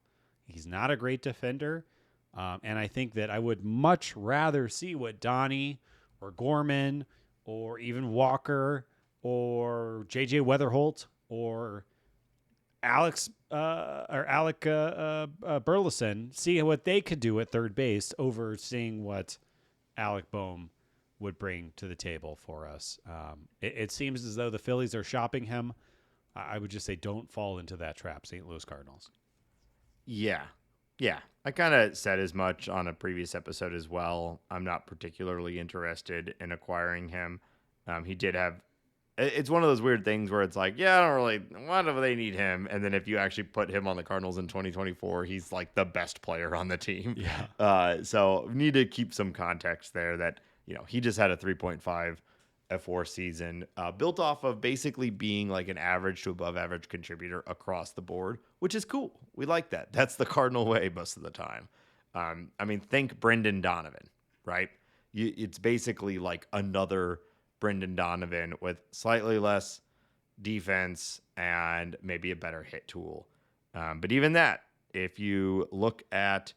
He's not a great defender, and I think that I would much rather see what Donnie or Gorman or even Walker or J.J. Weatherholt or Alec Burleson, see what they could do at third base over seeing what Alec Bohm would bring to the table for us. It seems as though the Phillies are shopping him. I would just say don't fall into that trap, St. Louis Cardinals. Yeah. I kind of said as much on a previous episode as well. I'm not particularly interested in acquiring him. He did have... It's one of those weird things where it's like, I don't really... Why do they need him? And then if you actually put him on the Cardinals in 2024, he's like the best player on the team. Yeah. So we need to keep some context there that... he just had a 3.5 F4 season, built off of basically being like an average to above average contributor across the board, which is cool. We like that. That's the Cardinal way most of the time. Think Brendan Donovan, right? It's basically like another Brendan Donovan with slightly less defense and maybe a better hit tool. But even that, if you look at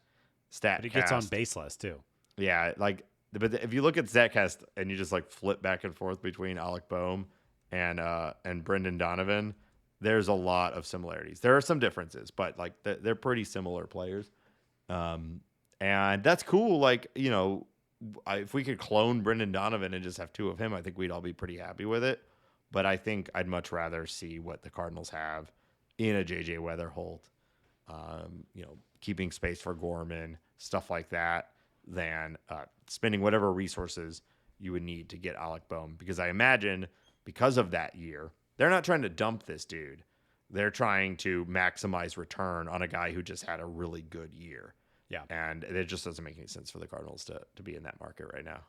StatCast, but he gets on base less too. Yeah, but if you look at StatCast and you just like flip back and forth between Alec Bohm and Brendan Donovan, there's a lot of similarities. There are some differences, but like they're pretty similar players. And that's cool. If we could clone Brendan Donovan and just have 2 of him, I think we'd all be pretty happy with it. But I think I'd much rather see what the Cardinals have in a J.J. Weatherholt, keeping space for Gorman, stuff like that, than spending whatever resources you would need to get Alec Bohm. Because I imagine because of that year, they're not trying to dump this dude. They're trying to maximize return on a guy who just had a really good year. Yeah. And it just doesn't make any sense for the Cardinals to be in that market right now.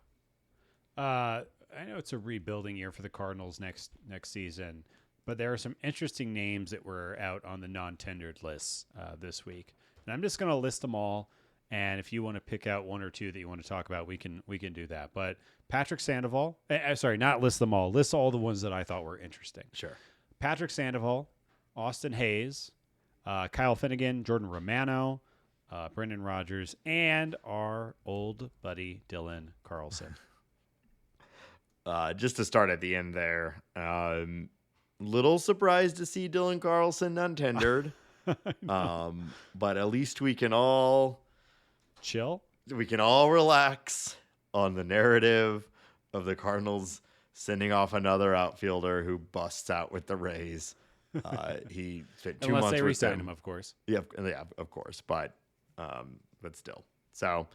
I know it's a rebuilding year for the Cardinals next season, but there are some interesting names that were out on the non-tendered lists this week. And I'm just going to list them all. And if you want to pick out 1 or 2 that you want to talk about, we can do that. But Patrick Sandoval, not list them all. List all the ones that I thought were interesting. Sure. Patrick Sandoval, Austin Hayes, Kyle Finnegan, Jordan Romano, Brendan Rodgers, and our old buddy Dylan Carlson. Just to start at the end there, little surprised to see Dylan Carlson untendered. But at least we can all chill. We can all relax on the narrative of the Cardinals sending off another outfielder who busts out with the Rays. He spent 2 months unless they with re-sign them. him, of course. Yeah, of course. But still. So,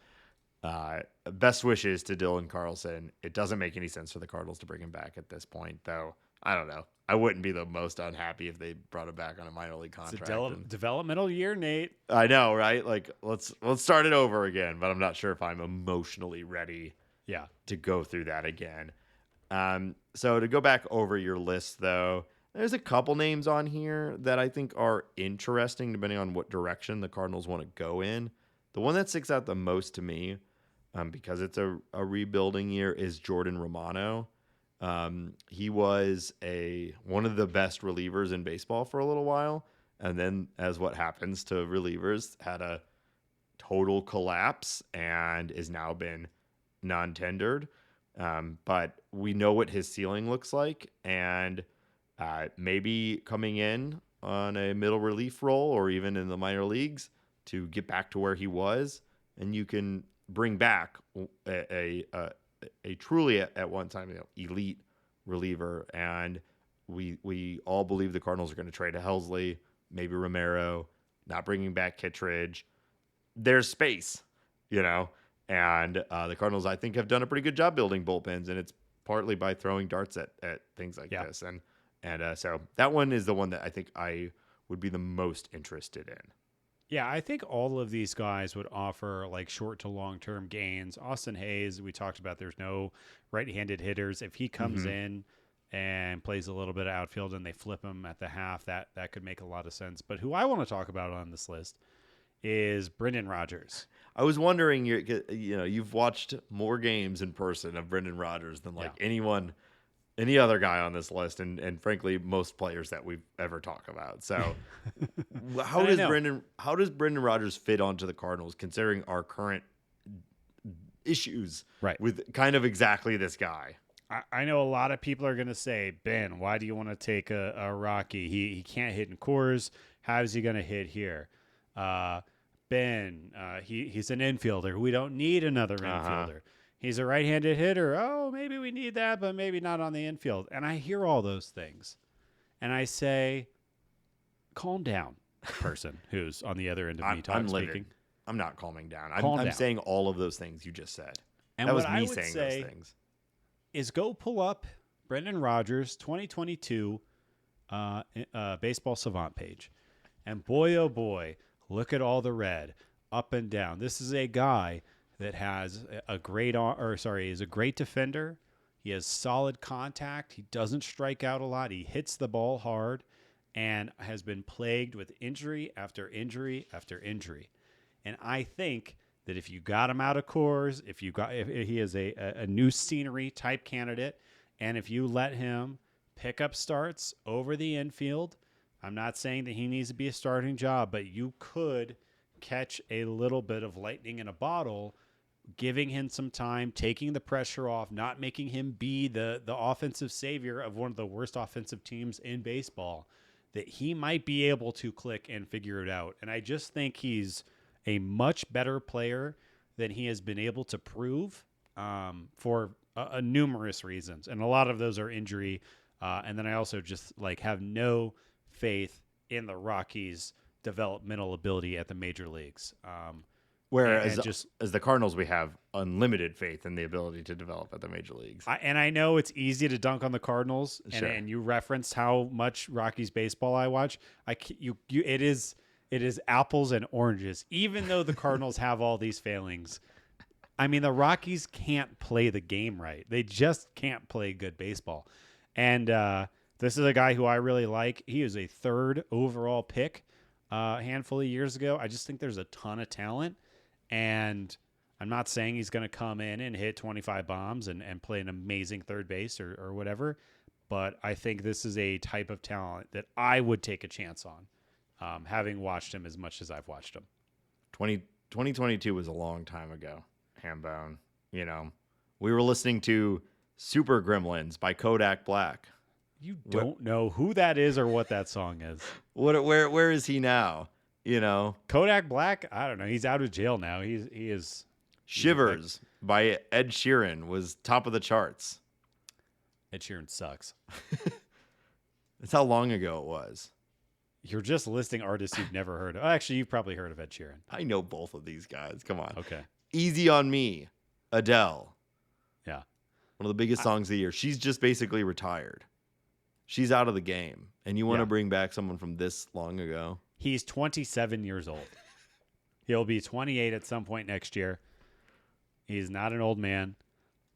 best wishes to Dylan Carlson. It doesn't make any sense for the Cardinals to bring him back at this point, though. I don't know. I wouldn't be the most unhappy if they brought him back on a minor league contract. It's a developmental year, Nate. I know, right? Like, let's start it over again. But I'm not sure if I'm emotionally ready. Yeah, to go through that again. So to go back over your list, though, there's a couple names on here that I think are interesting, depending on what direction the Cardinals want to go in. The one that sticks out the most to me, because it's a rebuilding year, is Jordan Romano. He was one of the best relievers in baseball for a little while, and then, as what happens to relievers, had a total collapse and is now been non-tendered. But we know what his ceiling looks like, and maybe coming in on a middle relief role or even in the minor leagues to get back to where he was, and you can bring back a truly at one time elite reliever. And we all believe the Cardinals are going to trade a Helsley, maybe Romero, not bringing back Kittredge. There's space, and the Cardinals, I think, have done a pretty good job building bullpens, and it's partly by throwing darts at things like this. And so that one is the one that I think I would be the most interested in. Yeah, I think all of these guys would offer like short to long-term gains. Austin Hayes, we talked about, there's no right-handed hitters. If he comes in and plays a little bit of outfield and they flip him at the half, that could make a lot of sense. But who I want to talk about on this list is Brendan Rodgers. I was wondering, you've watched more games in person of Brendan Rodgers than any other guy on this list, and frankly, most players that we've ever talked about. So, how does Brendan Rodgers fit onto the Cardinals, considering our current issues with kind of exactly this guy? I know a lot of people are going to say, Ben, why do you want to take a Rocky? He can't hit in Coors. How is he going to hit here? Ben, he's an infielder. We don't need another infielder. He's a right-handed hitter. Oh, maybe we need that, but maybe not on the infield. And I hear all those things. And I say, calm down, person who's on the other end of me speaking. I'm not calming down. I'm saying all of those things you just said. And that was me saying those things. Is go pull up Brendan Rodgers 2022 baseball savant page. And boy, oh boy, look at all the red up and down. This is a guy that has is a great defender. He has solid contact. He doesn't strike out a lot. He hits the ball hard and has been plagued with injury after injury after injury. And I think that if you got him out of Coors, if he is a new scenery type candidate, and if you let him pick up starts over the infield, I'm not saying that he needs to be a starting job, but you could catch a little bit of lightning in a bottle, giving him some time, taking the pressure off, not making him be the offensive savior of one of the worst offensive teams in baseball, that he might be able to click and figure it out. And I just think he's a much better player than he has been able to prove for numerous reasons. And a lot of those are injury. And then I also just have no faith in the Rockies' developmental ability at the major leagues. Whereas as the Cardinals, we have unlimited faith in the ability to develop at the major leagues. I know it's easy to dunk on the Cardinals, Sure. and you referenced how much Rockies baseball I watch. It is apples and oranges. Even though the Cardinals have all these failings, I mean, the Rockies can't play the game right. They just can't play good baseball. And this is a guy who I really like. He is a third overall pick a handful of years ago. I just think there's a ton of talent. And I'm not saying he's going to come in and hit 25 bombs and play an amazing third base or whatever. But I think this is a type of talent that I would take a chance on, having watched him as much as I've watched him. 2022 was a long time ago, Hambone. You know, we were listening to Super Gremlins by Kodak Black. You don't know who that is or what that song is. Where is he now? You know, Kodak Black? I don't know. He's out of jail now. He is. Shivers by Ed Sheeran was top of the charts. Ed Sheeran sucks. That's how long ago it was. You're just listing artists you've never heard of. Oh, actually, you've probably heard of Ed Sheeran. I know both of these guys. Come on. Okay. Easy on Me, Adele. Yeah. One of the biggest songs of the year. She's just basically retired. She's out of the game. And you want to bring back someone from this long ago? He's 27 years old. He'll be 28 at some point next year. He's not an old man.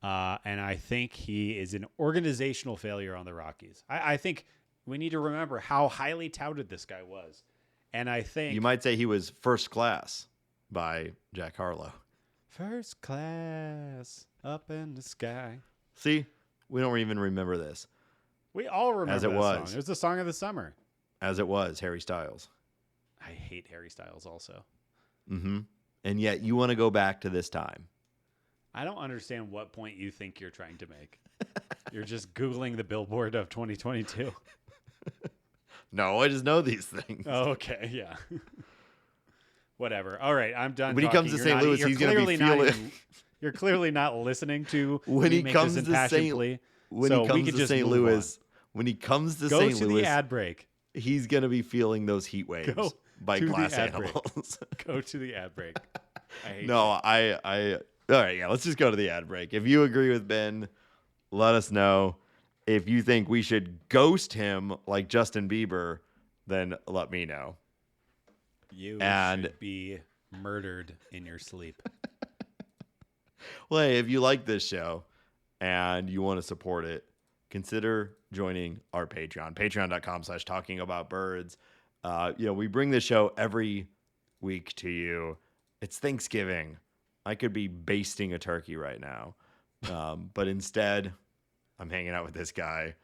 And I think he is an organizational failure on the Rockies. I think we need to remember how highly touted this guy was. And I think... You might say he was First Class by Jack Harlow. First class up in the sky. See? We don't even remember this. We all remember As it that was. song. It was the song of the summer. As it was, Harry Styles. I hate Harry Styles also. Mm-hmm. And yet you want to go back to this time. I don't understand what point you think you're trying to make. You're just Googling the Billboard of 2022. No, I just know these things. Oh, okay, yeah. Whatever. All right, I'm done. When he comes to St. Louis, he's going to be feeling... You're clearly not listening to when he make comes this to impassioned St. plea. When So he we comes could to just St. move Louis, when he comes to Go St. to Louis, the ad break. he's going to be feeling those heat waves Go by to the glass ad break. animals. Go to the ad break. I hate No, I all right, yeah, let's just go to the ad break. If you agree with Ben, let us know. If you think we should ghost him like Justin Bieber, then let me know. you and- should be murdered in your sleep. Well, hey, if you like this show and you want to support it, consider joining our Patreon. Patreon.com/talkingaboutbirds. We bring this show every week to you. It's Thanksgiving. I could be basting a turkey right now. But instead, I'm hanging out with this guy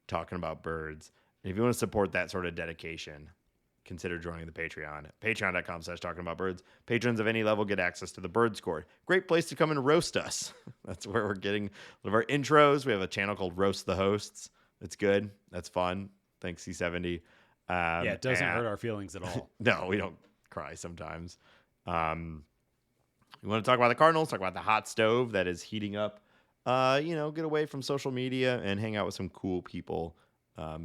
talking about birds. And if you want to support that sort of dedication, consider joining the Patreon. Patreon.com/talkingaboutbirds. Patrons of any level get access to the Bird Score. Great place to come and roast us. That's where we're getting one of our intros. We have a channel called Roast the Hosts. It's good. That's fun. Thanks, C70. Yeah, it doesn't hurt our feelings at all. No, we don't cry sometimes. You want to talk about the Cardinals, talk about the hot stove that is heating up. Get away from social media and hang out with some cool people.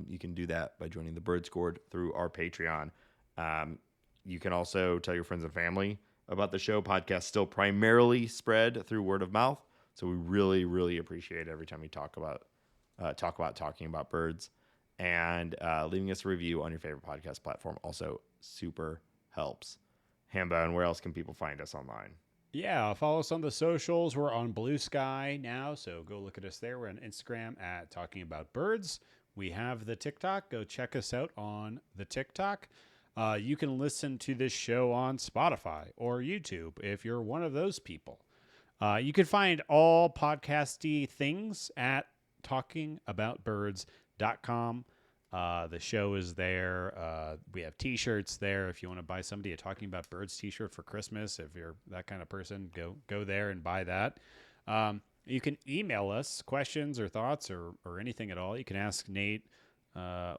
You can do that by joining the Bird Scored through our Patreon. You can also tell your friends and family about the show. Podcasts still primarily spread through word of mouth, so we really, really appreciate every time we talk about talking about birds. And leaving us a review on your favorite podcast platform also super helps. Hamba, and where else can people find us online? Yeah, follow us on the socials. We're on Blue Sky now, so go look at us there. We're on Instagram at Talking About Birds. We have the TikTok. Go check us out on the TikTok. You can listen to this show on Spotify or YouTube if you're one of those people. You can find all podcasty things at talkingaboutbirds.com. The show is there. We have t-shirts there. If you want to buy somebody a Talking About Birds t-shirt for Christmas, if you're that kind of person, go there and buy that. You can email us questions or thoughts or anything at all. You can ask Nate,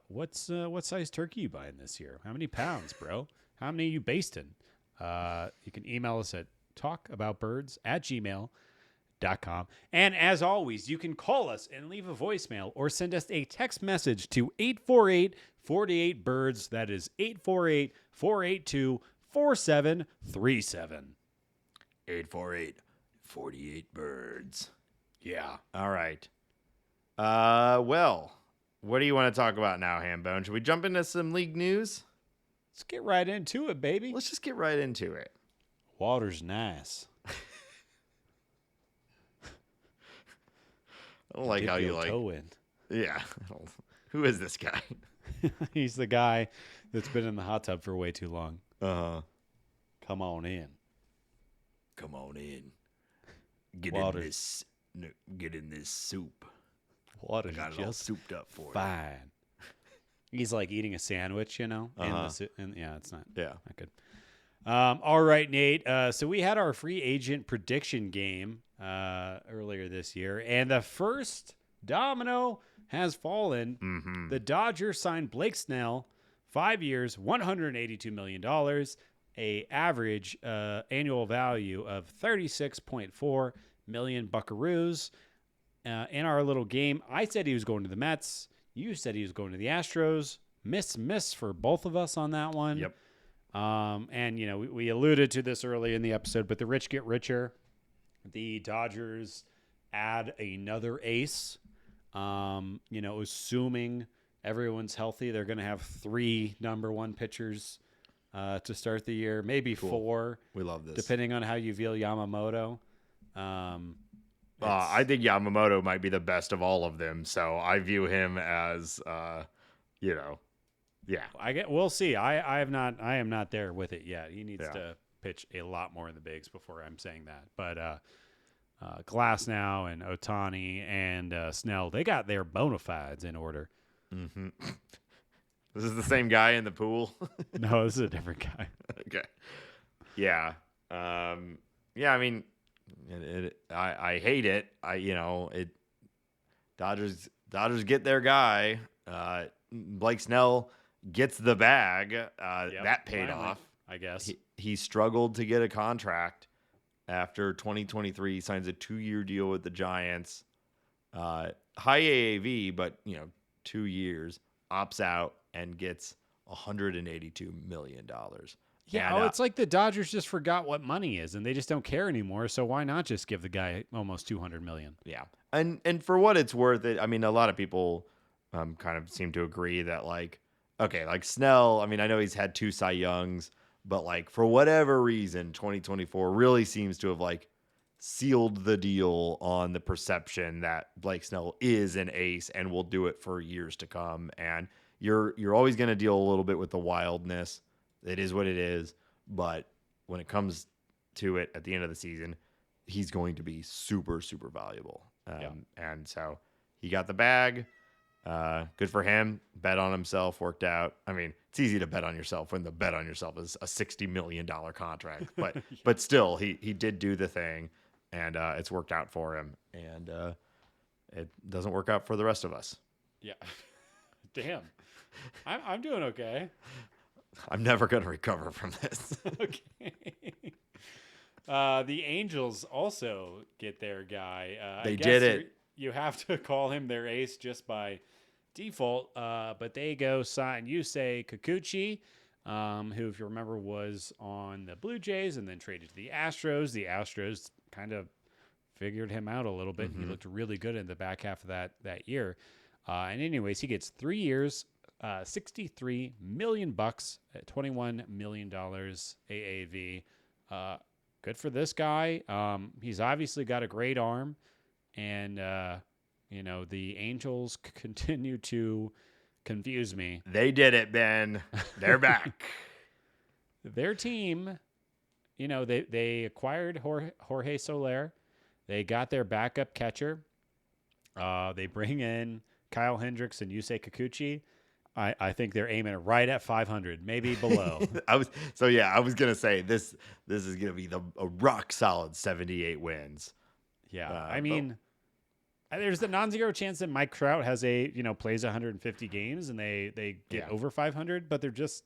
what size turkey you buying this year? How many pounds, bro? How many are you basting? You can email us at talkaboutbirds@gmail.com. And as always, you can call us and leave a voicemail or send us a text message to 848-48-BIRDS. That is 848-482-4737. 848-48-BIRDS. Yeah. All right. Well, what do you want to talk about now, Hambone? Should we jump into some league news? Let's get right into it, baby. Let's just get right into it. Water's nice. I don't like how you like. Toe in. Yeah. Who is this guy? He's the guy that's been in the hot tub for way too long. Uh-huh. Come on in. Come on in. Get Water. Get in this soup. Water's Got it all just souped up for you. fine. He's like eating a sandwich, in Uh-huh. the soup. And yeah, it's not Yeah. good. All right, Nate. So we had our free agent prediction game earlier this year, and the first domino has fallen. Mm-hmm. The Dodgers signed Blake Snell, 5 years, $182 million, a average annual value of 36.4 million buckaroos. In our little game, I said he was going to the Mets. You said he was going to the Astros. Miss for both of us on that one. Yep. And, we alluded to this early in the episode, but the rich get richer. The Dodgers add another ace. Assuming everyone's healthy, they're going to have 3 number 1 pitchers to start the year, maybe 4. We love this. Depending on how you feel Yamamoto. I think Yamamoto might be the best of all of them, so I view him as, yeah. We'll see. I am not there with it yet. He needs to pitch a lot more in the bigs before I'm saying that. But Glass now and Ohtani and Snell, they got their bona fides in order. Mm-hmm. This is the same guy in the pool. No, this is a different guy. Okay. Yeah. I mean, I hate it. Dodgers get their guy. Blake Snell gets the bag. That paid off. I guess. He struggled to get a contract after 2023. He signs a 2-year deal with the Giants. High AAV, but 2 years, opts out and gets $182 million. Yeah, and, it's like the Dodgers just forgot what money is, and they just don't care anymore. So why not just give the guy almost $200 million? Yeah, and for what it's worth, a lot of people kind of seem to agree that like Snell. I know he's had 2 Cy Youngs, but for whatever reason, 2024 really seems to have sealed the deal on the perception that Blake Snell is an ace and will do it for years to come. And you're always going to deal a little bit with the wildness. It is what it is. But when it comes to it at the end of the season, he's going to be super, super valuable. And so he got the bag. Good for him. Bet on himself. Worked out. It's easy to bet on yourself when the bet on yourself is a $60 million contract. But but still, he did do the thing, and it's worked out for him. And it doesn't work out for the rest of us. Yeah. Damn. I'm doing okay. I'm never going to recover from this. Okay. The Angels also get their guy. They did it. You have to call him their ace just by default, but they go sign Yusei Kikuchi, who, if you remember, was on the Blue Jays and then traded to the Astros. The Astros kind of figured him out a little bit. Mm-hmm. He looked really good in the back half of that year. And anyways, he gets 3 years, $63 million at $21 million AAV. Good for this guy. He's obviously got a great arm, and the Angels continue to confuse me. They did it, Ben. They're back. Their team, they acquired Jorge Soler. They got their backup catcher. They bring in Kyle Hendricks and Yusei Kikuchi. I think they're aiming right at 500, maybe below. I was gonna say this is gonna be a rock solid 78 wins. Yeah, there's the non-zero chance that Mike Trout has plays 150 games and they get over 500, but I just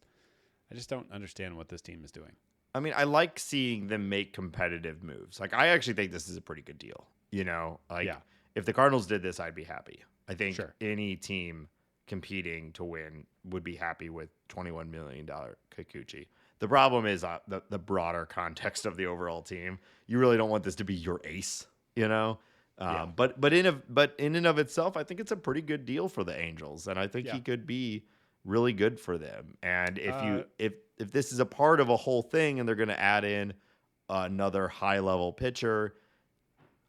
don't understand what this team is doing. I like seeing them make competitive moves. I actually think this is a pretty good deal. If the Cardinals did this, I'd be happy. I think any team competing to win would be happy with $21 million Kikuchi. The problem is the broader context of the overall team. You really don't want this to be your ace, But in and of itself, I think it's a pretty good deal for the Angels, and I think he could be really good for them. And if this is a part of a whole thing, and they're going to add in another high level pitcher,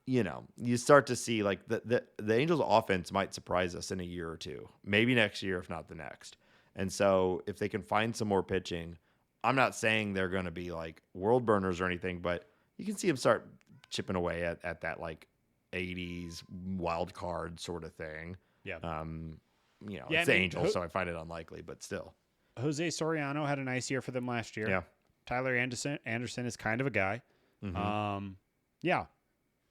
you start to see the Angels offense might surprise us in a year or two, maybe next year, if not the next. And so if they can find some more pitching, I'm not saying they're going to be world burners or anything, but you can see them start chipping away at that 80s wild card sort of thing. Yeah. It's the Angels, so I find it unlikely, but still. Jose Soriano had a nice year for them last year. Yeah. Tyler Anderson is kind of a guy. Mm-hmm. Yeah.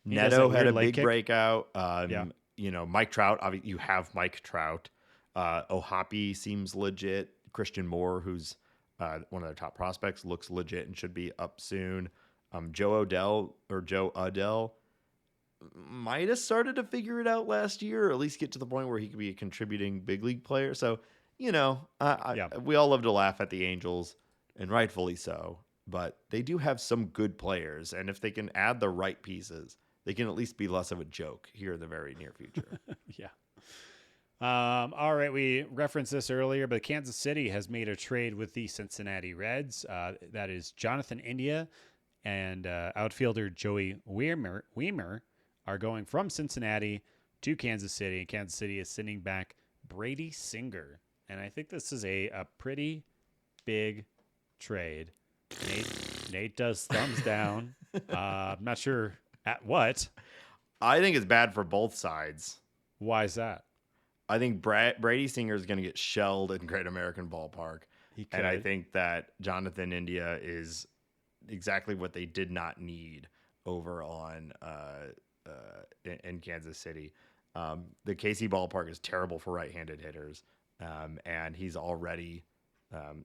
He does Neto that had weird a leg big kick. breakout. Yeah. Mike Trout. Obviously, you have Mike Trout. Ohapi seems legit. Christian Moore, who's one of their top prospects, looks legit and should be up soon. Joe Adell might have started to figure it out last year, or at least get to the point where he could be a contributing big league player. So, Yeah. we all love to laugh at the Angels, and rightfully so. But they do have some good players, and if they can add the right pieces, they can at least be less of a joke here in the very near future. Yeah. All right. We referenced this earlier, but Kansas City has made a trade with the Cincinnati Reds. That is Jonathan India and outfielder Joey Weimer are going from Cincinnati to Kansas City. And Kansas City is sending back Brady Singer. And I think this is a pretty big trade. Nate does thumbs down. I'm not sure at what. I think it's bad for both sides. Why is that? I think Brady Singer is going to get shelled in Great American Ballpark. And I think that Jonathan India is exactly what they did not need over on in Kansas City. The KC Ballpark is terrible for right-handed hitters, and he's already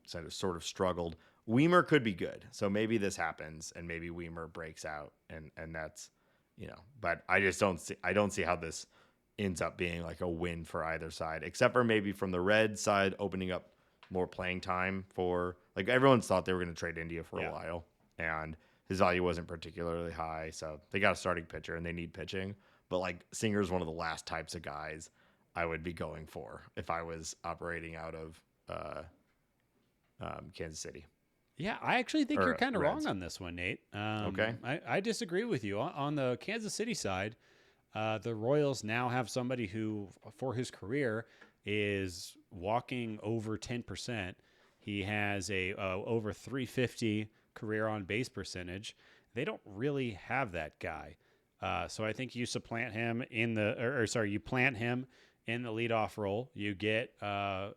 sort of struggled. Weimer could be good, so maybe this happens, and maybe Weimer breaks out, and that's But I just don't see how this ends up being like a win for either side, except for maybe from the Red side opening up more playing time for, like, everyone's thought they were going to trade India for a while, and his value wasn't particularly high, so they got a starting pitcher and they need pitching. But like, Singer's one of the last types of guys I would be going for if I was operating out of Kansas City. Yeah, I actually think you're kind of Reds. wrong on this one, Nate. Okay. I disagree with you. On the Kansas City side, the Royals now have somebody who, for his career, is walking over 10%. He has a over 350 career on base percentage. They don't really have that guy. So I think you supplant him you plant him in the leadoff role. You get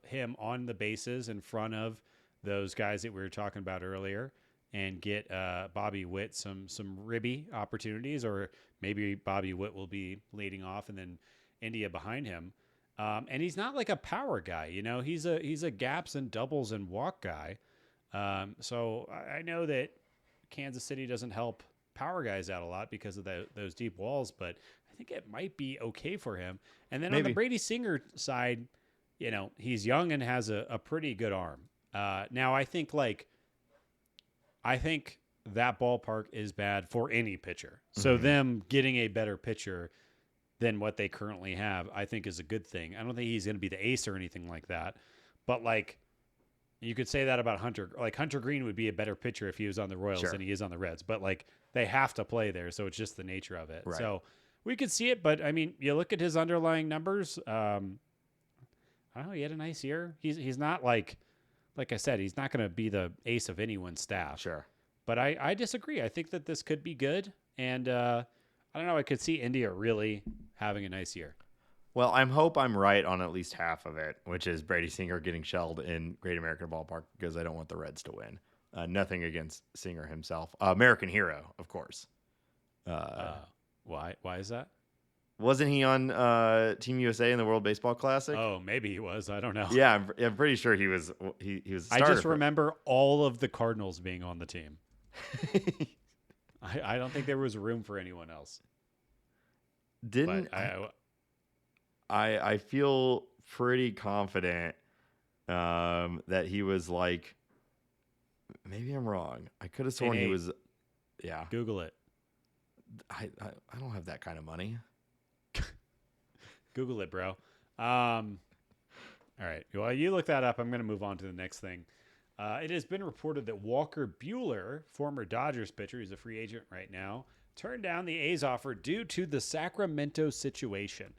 him on the bases in front of those guys that we were talking about earlier, and get Bobby Witt some ribby opportunities, or maybe Bobby Witt will be leading off and then India behind him. And he's not like a power guy, he's a gaps and doubles and walk guy. So I know that Kansas City doesn't help power guys out a lot because of those deep walls, but I think it might be okay for him. And then on the Brady Singer side, he's young and has a pretty good arm. Now I think that ballpark is bad for any pitcher. So them getting a better pitcher than what they currently have, I think, is a good thing. I don't think he's going to be the ace or anything like that. But you could say that about Hunter. Like, Hunter Green would be a better pitcher if he was on the Royals than he is on the Reds. But they have to play there, so it's just the nature of it. Right. So we could see it, but I mean, you look at his underlying numbers. I don't know. He had a nice year. He's not like I said, he's not going to be the ace of anyone's staff. Sure. But I disagree. I think that this could be good, and I don't know. I could see India really having a nice year. Well, I hope I'm right on at least half of it, which is Brady Singer getting shelled in Great American Ballpark, because I don't want the Reds to win. Nothing against Singer himself. American hero, of course. Why is that? Wasn't he on Team USA in the World Baseball Classic? Oh, maybe he was. I don't know. Yeah, I'm pretty sure he was. He was. A starter. I just remember all of the Cardinals being on the team. I don't think there was room for anyone else. I feel pretty confident that he was like. Maybe I'm wrong. I could have sworn he was. Yeah. Google it. I don't have that kind of money. Google it, bro. All right. Well, you look that up. I'm going to move on to the next thing. It has been reported that Walker Buehler, former Dodgers pitcher, he's a free agent right now, turned down the A's offer due to the Sacramento situation.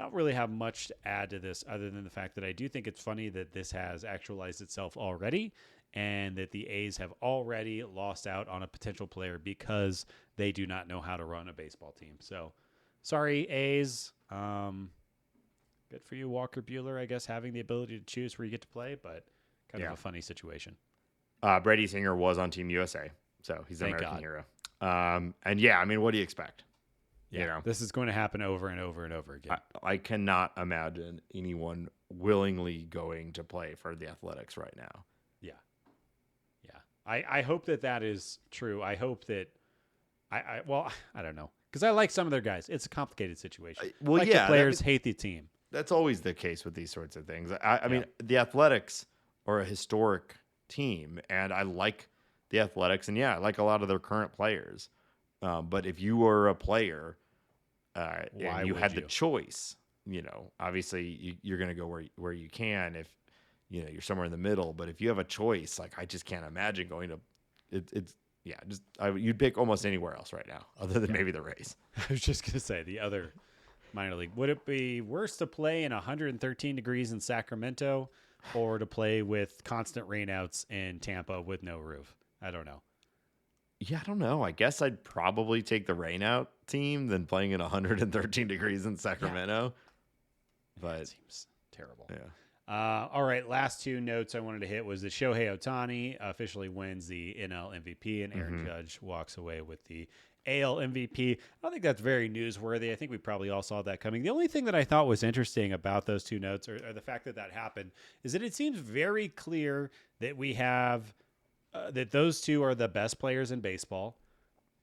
I don't really have much to add to this other than the fact that I do think it's funny that this has actualized itself already, and that the A's have already lost out on a potential player because they do not know how to run a baseball team. So, sorry, A's. Good for you, Walker Buehler, I guess, having the ability to choose where you get to play, but kind of a funny situation. Brady Singer was on Team USA, so he's an Thank American God. hero. And yeah, I mean, what do you expect? Yeah, You know, this is going to happen over and over and over again. I cannot imagine anyone willingly going to play for the Athletics right now. Yeah. I hope that is true. I hope that well, I don't know, because I like some of their guys. It's a complicated situation. Well, like yeah, the players hate the team. That's always the case with these sorts of things. I mean, the Athletics are a historic team, and I like the Athletics, and yeah, I like a lot of their current players. But if you were a player and you had the choice, obviously you're going to go where you can if you're somewhere in the middle. But if you have a choice, like I just can't imagine going to you'd pick almost anywhere else right now, other than maybe the Rays. I was just going to say the other minor league. Would it be worse to play in 113 degrees in Sacramento or to play with constant rainouts in Tampa with no roof? I don't know. Yeah, I don't know. I guess I'd probably take the rainout team than playing in 113 degrees in Sacramento. But it seems terrible. Yeah. All right, last two notes I wanted to hit was that Shohei Ohtani officially wins the NL MVP and Aaron Judge walks away with the AL MVP. I don't think that's very newsworthy. I think we probably all saw that coming. The only thing that I thought was interesting about those two notes or the fact that happened is that it seems very clear that we have that those two are the best players in baseball.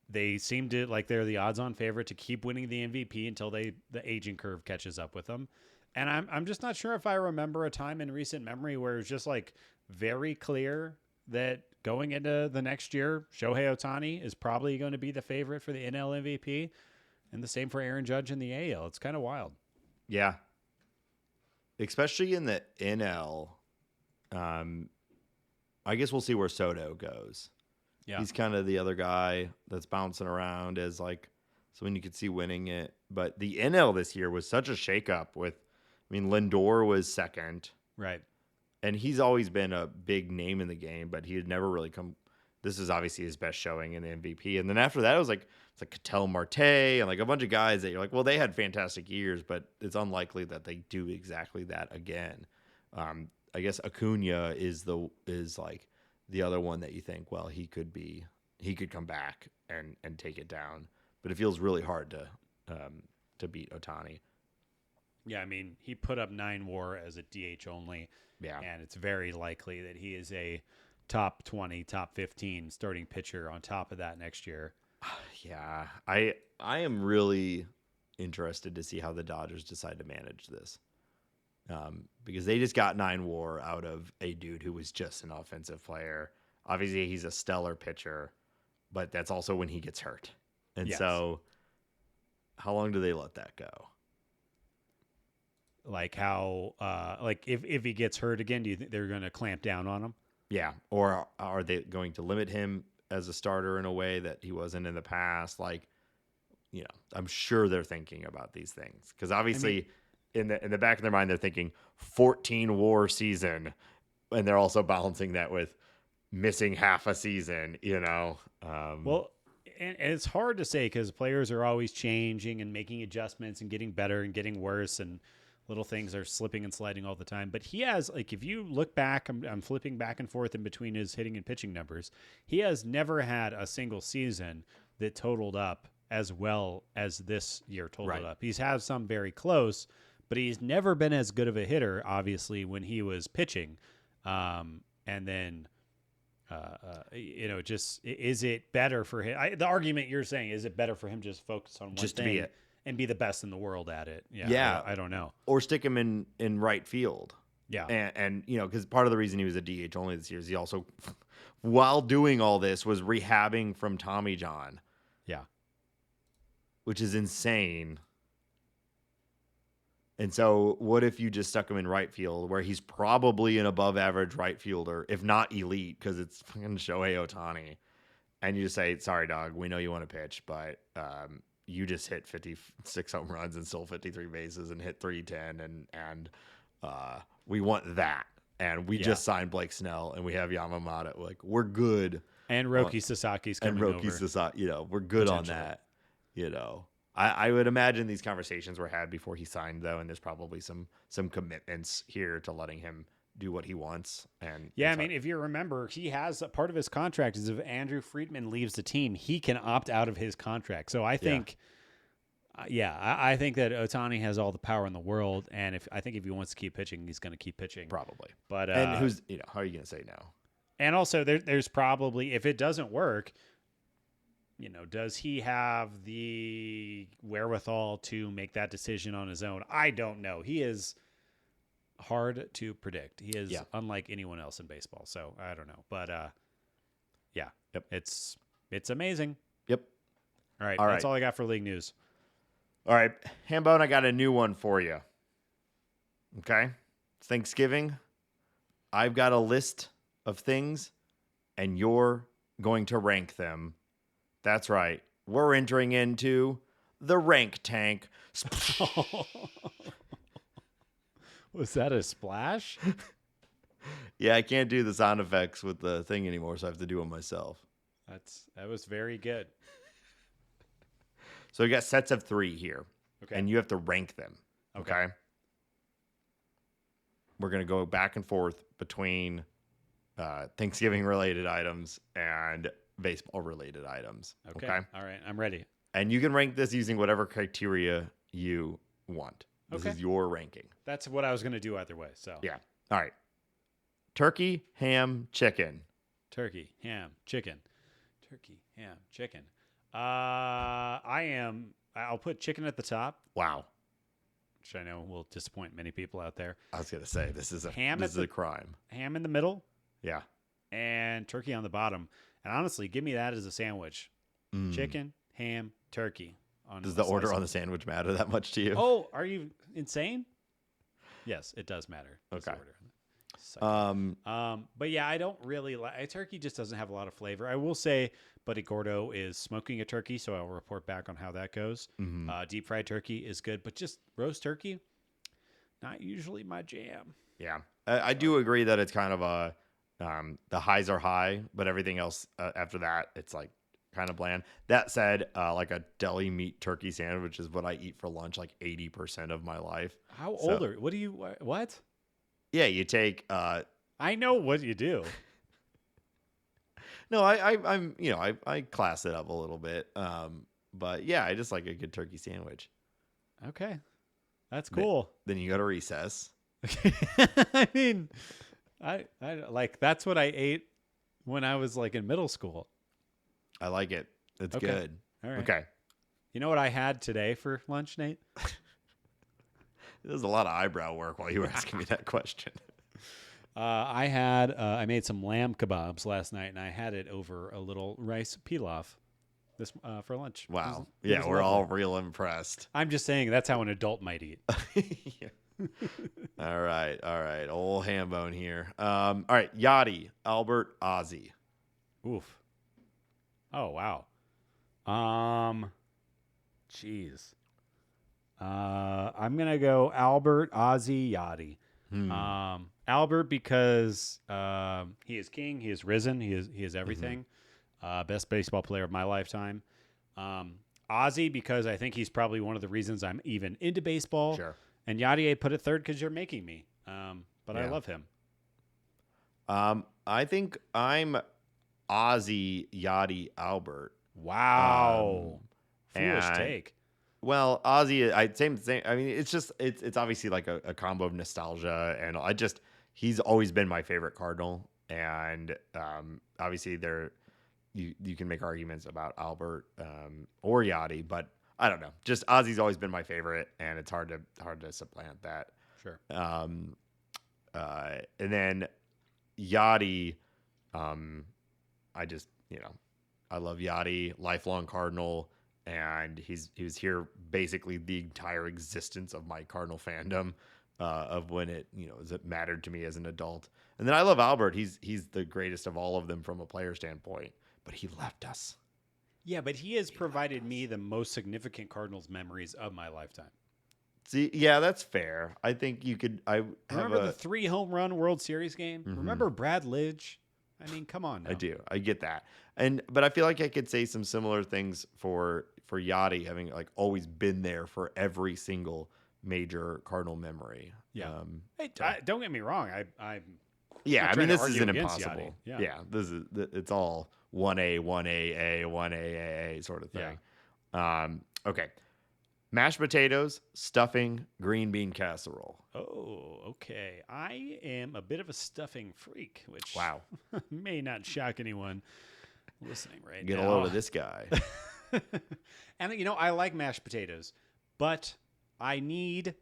They seem to like they're the odds-on favorite to keep winning the MVP until the aging curve catches up with them. And I'm just not sure if I remember a time in recent memory where it's just like very clear that going into the next year, Shohei Ohtani is probably going to be the favorite for the NL MVP, and the same for Aaron Judge in the AL. It's kind of wild. Yeah. Especially in the NL. I guess we'll see where Soto goes. Yeah. He's kind of the other guy that's bouncing around as like someone you could see winning it. But the NL this year was such a shakeup with, Lindor was second. Right. And he's always been a big name in the game, but he had never really come. This is obviously his best showing in the MVP. And then after that, it's like Ketel Marte and like a bunch of guys that you're like, well, they had fantastic years, but it's unlikely that they do exactly that again. I guess Acuna is like the other one that you think, well, he could come back and take it down, but it feels really hard to beat Ohtani. Yeah, he put up 9 WAR as a DH only. Yeah, and it's very likely that he is a top 20, top 15 starting pitcher on top of that next year. Yeah, I am really interested to see how the Dodgers decide to manage this. Because they just got 9 WAR out of a dude who was just an offensive player. Obviously, he's a stellar pitcher, but that's also when he gets hurt. And so how long do they let that go? Like how, if he gets hurt again, do you think they're going to clamp down on him? Yeah. Or are they going to limit him as a starter in a way that he wasn't in the past? Like, I'm sure they're thinking about these things because obviously in the back of their mind, they're thinking 14 WAR season, and they're also balancing that with missing half a season, Well, and it's hard to say because players are always changing and making adjustments and getting better and getting worse, and little things are slipping and sliding all the time. But he has, if you look back, I'm flipping back and forth in between his hitting and pitching numbers. He has never had a single season that totaled up as well as this year totaled up. He's had some very close, but he's never been as good of a hitter, obviously, when he was pitching. And then, just is it better for him? The argument you're saying, is it better for him just focus on one thing and be the best in the world at it? Yeah. I don't know. Or stick him in right field. Yeah. And because part of the reason he was a DH only this year is he also, while doing all this, was rehabbing from Tommy John. Yeah. Which is insane. And so what if you just stuck him in right field where he's probably an above average right fielder, if not elite, because it's fucking Shohei Ohtani. And you just say, sorry, dog, we know you want to pitch, but you just hit 56 home runs and stole 53 bases and hit 310. And we want that. And we just signed Blake Snell and we have Yamamata. Like, we're good. And Roki Sasaki's coming over. And Roki Sasaki, we're good on that. I would imagine these conversations were had before he signed, though, and there's probably some commitments here to letting him do what he wants. And yeah, I mean, if you remember, he has a part of his contract is if Andrew Friedman leaves the team, he can opt out of his contract. So I think, I think that Ohtani has all the power in the world, and I think if he wants to keep pitching, he's going to keep pitching. Probably. But and how are you going to say no? And also, there's probably, if it doesn't work, does he have the wherewithal to make that decision on his own? I don't know. He is hard to predict. He is unlike anyone else in baseball. So I don't know. But it's amazing. Yep. All right. That's all I got for league news. All right. Hambone, I got a new one for you. Okay. It's Thanksgiving. I've got a list of things, and you're going to rank them. That's right. We're entering into the rank tank. Was that a splash? Yeah, I can't do the sound effects with the thing anymore, so I have to do it myself. That was very good. So we got sets of 3 here, and you have to rank them. Okay. We're going to go back and forth between Thanksgiving-related items and baseball-related items. Okay. All right. I'm ready. And you can rank this using whatever criteria you want. This is your ranking. That's what I was going to do either way. So yeah. All right. Turkey, ham, chicken. Turkey, ham, chicken. Turkey, ham, chicken. I'll put chicken at the top. Wow. Which I know will disappoint many people out there. I was going to say, this is a crime. Ham in the middle. Yeah. And turkey on the bottom. And honestly, give me that as a sandwich. Chicken, ham, turkey. Does the order on the sandwich matter that much to you? Oh, are you insane? Yes, it does matter. Okay. But yeah, I don't really like turkey. Just doesn't have a lot of flavor. I will say, Buddy Gordo is smoking a turkey, so I'll report back on how that goes. Deep fried turkey is good, but just roast turkey, not usually my jam. Yeah, I do agree that it's kind of the highs are high, but everything else after that, it's like kind of bland. That said, like a deli meat turkey sandwich is what I eat for lunch like 80% of my life. How old are you? What do you, what? Yeah, you take... I know what you do. No, I class it up a little bit. But yeah, I just like a good turkey sandwich. Okay. That's cool. Then you go to recess. I mean, I like, that's what I ate when I was like in middle school. I like it. It's good. All right. Okay. You know what I had today for lunch, Nate? There's a lot of eyebrow work while you were asking me that question. I made some lamb kebabs last night, and I had it over a little rice pilaf for lunch. Wow. Yeah, we're all real impressed. I'm just saying that's how an adult might eat. All right. Old ham bone here. All right. Yachty, Albert, Ozzy. Oof. Oh, wow. Jeez. I'm going to go Albert, Ozzy, Yachty. Albert because he is king, he is risen, he is everything. Best baseball player of my lifetime. Ozzy because I think he's probably one of the reasons I'm even into baseball. Sure. And Yachty I put it third because you're making me. But I love him. I think I'm Ozzy, Yachty, Albert. Wow. Foolish take. Well, Ozzy, same. I mean, it's obviously like a combo of nostalgia, and he's always been my favorite Cardinal, and obviously you can make arguments about Albert or Yachty, but I don't know. Just Ozzy's always been my favorite, and it's hard to supplant that. Sure. And then Yachty, I just I love Yachty, lifelong Cardinal. And he was here basically the entire existence of my Cardinal fandom of when it mattered to me as an adult. And then I love Albert. He's the greatest of all of them from a player standpoint. But he left us. Yeah, but he has provided me the most significant Cardinals memories of my lifetime. See, yeah, that's fair. I think you could. I remember the 3 home run World Series game. Remember Brad Lidge? I mean, come on now. I do. I get that. But I feel like I could say some similar things for Yachty, having like always been there for every single major Cardinal memory. Yeah. Don't get me wrong. I'm yeah, not I trying mean, to this argue isn't against impossible. Yachty. Yeah. This is it's all 1A, 1AA, 1AAA sort of thing. Okay. Mashed potatoes, stuffing, green bean casserole. Oh, okay. I am a bit of a stuffing freak, which Wow. may not shock anyone listening right Get now. a load of this guy. And I like mashed potatoes, but I need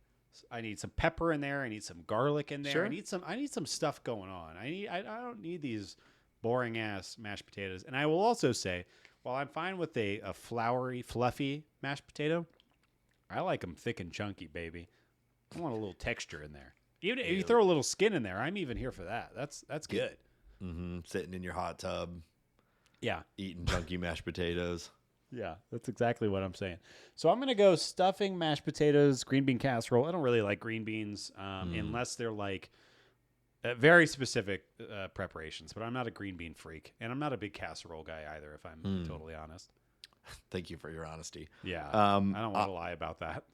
some pepper in there. I need some garlic in there. Sure. I need some stuff going on. I don't need these boring ass mashed potatoes. And I will also say, while I'm fine with a floury, fluffy mashed potato, I like them thick and chunky, baby. I want a little texture in there. Even if you throw a little skin in there, I'm even here for that. That's good. Mm-hmm. Sitting in your hot tub. Yeah. Eating chunky mashed potatoes. Yeah, that's exactly what I'm saying. So I'm going to go stuffing, mashed potatoes, green bean casserole. I don't really like green beans unless they're like very specific preparations, but I'm not a green bean freak. And I'm not a big casserole guy either, if I'm totally honest. Thank you for your honesty. Yeah, I don't want to lie about that.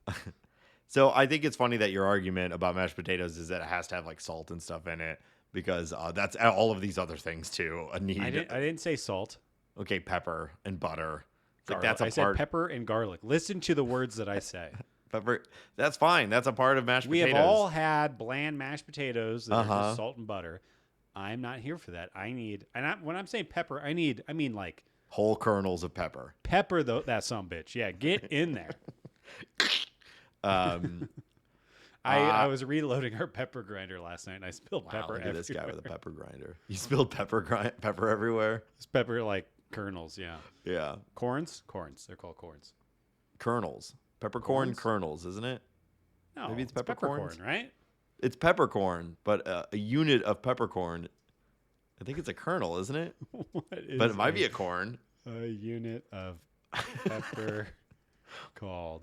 So I think it's funny that your argument about mashed potatoes is that it has to have like salt and stuff in it because that's all of these other things too. I didn't say salt. Okay, pepper and butter. Like I said pepper and garlic. Listen to the words that I say. Pepper. That's fine. That's a part of mashed potatoes. We have all had bland mashed potatoes that are just salt and butter. I'm not here for that. When I'm saying pepper, I mean like whole kernels of pepper. Pepper, though, that sumbitch. Yeah, get in there. I was reloading our pepper grinder last night, and I spilled pepper everywhere. Look at this guy with a pepper grinder. You spilled pepper everywhere? It's pepper like kernels, yeah. Yeah. Corns? Corns. They're called corns. Kernels. Peppercorn kernels, isn't it? No, maybe it's peppercorn, right? It's peppercorn, but a unit of peppercorn. I think it's a kernel, isn't it? But it might be a corn. A unit of pepper called.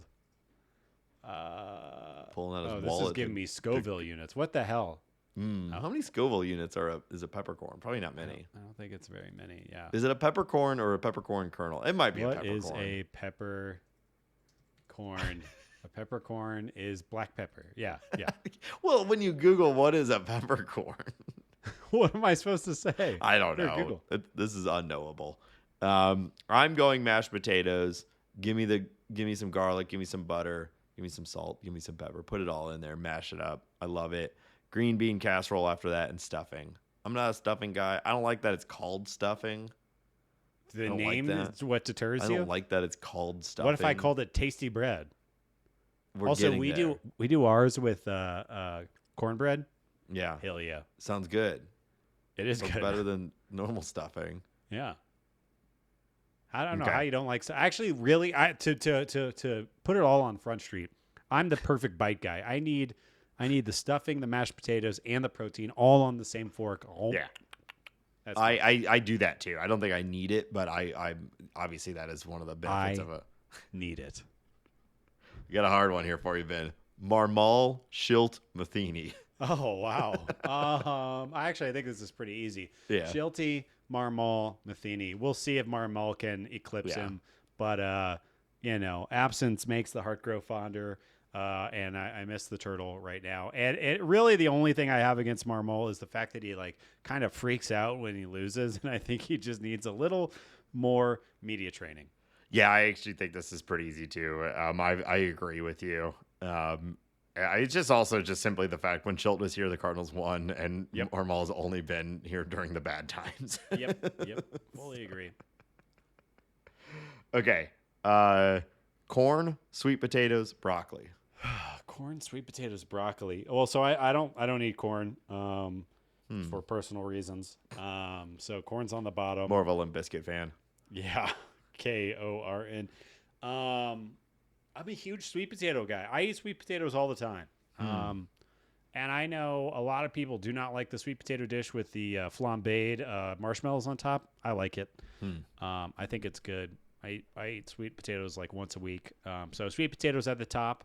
Pulling out his wallet. This is giving me Scoville units. What the hell? How many Scoville units is a peppercorn? Probably not many. I don't think it's very many. Yeah. Is it a peppercorn or a peppercorn kernel? It might be a peppercorn. What is a peppercorn? A peppercorn is black pepper. Yeah. Well, when you Google what is a peppercorn, what am I supposed to say? I don't know. This is unknowable. I'm going mashed potatoes. Give me some garlic. Give me some butter. Give me some salt. Give me some pepper. Put it all in there. Mash it up. I love it. Green bean casserole after that and stuffing. I'm not a stuffing guy. I don't like that it's called stuffing. The name is what deters you? I don't like that it's called stuffing. What if I called it tasty bread? We do ours with cornbread. Yeah. Hell yeah. Sounds good. It is good. Better than normal stuffing. Yeah. I don't know how you don't like. Actually, really, to put it all on Front Street, I'm the perfect bite guy. I need the stuffing, the mashed potatoes, and the protein all on the same fork. Yeah. I do that too. I don't think I need it, but I obviously that is one of the benefits of it. Need it. We got a hard one here for you, Ben. Marmal, Schilt, Matheny. Oh wow. I think this is pretty easy. Yeah. Shilty, Marmal, Matheny. We'll see if Marmal can eclipse him, but absence makes the heart grow fonder. And I miss the turtle right now. And really the only thing I have against Marmal is the fact that he like kind of freaks out when he loses, and I think he just needs a little more media training. Yeah, I actually think this is pretty easy too. I agree with you. It's just also just simply the fact when Schilt was here, the Cardinals won, and Marmal's only been here during the bad times. Yep. Fully agree. Okay. Corn, sweet potatoes, broccoli. Corn, sweet potatoes, broccoli. Well, so I don't eat corn for personal reasons. So corn's on the bottom. More of a Limp Bizkit fan. Yeah. KORN. I'm a huge sweet potato guy. I eat sweet potatoes all the time. And I know a lot of people do not like the sweet potato dish with the flambéed marshmallows on top. I like it. I think it's good. I eat sweet potatoes like once a week. So sweet potatoes at the top,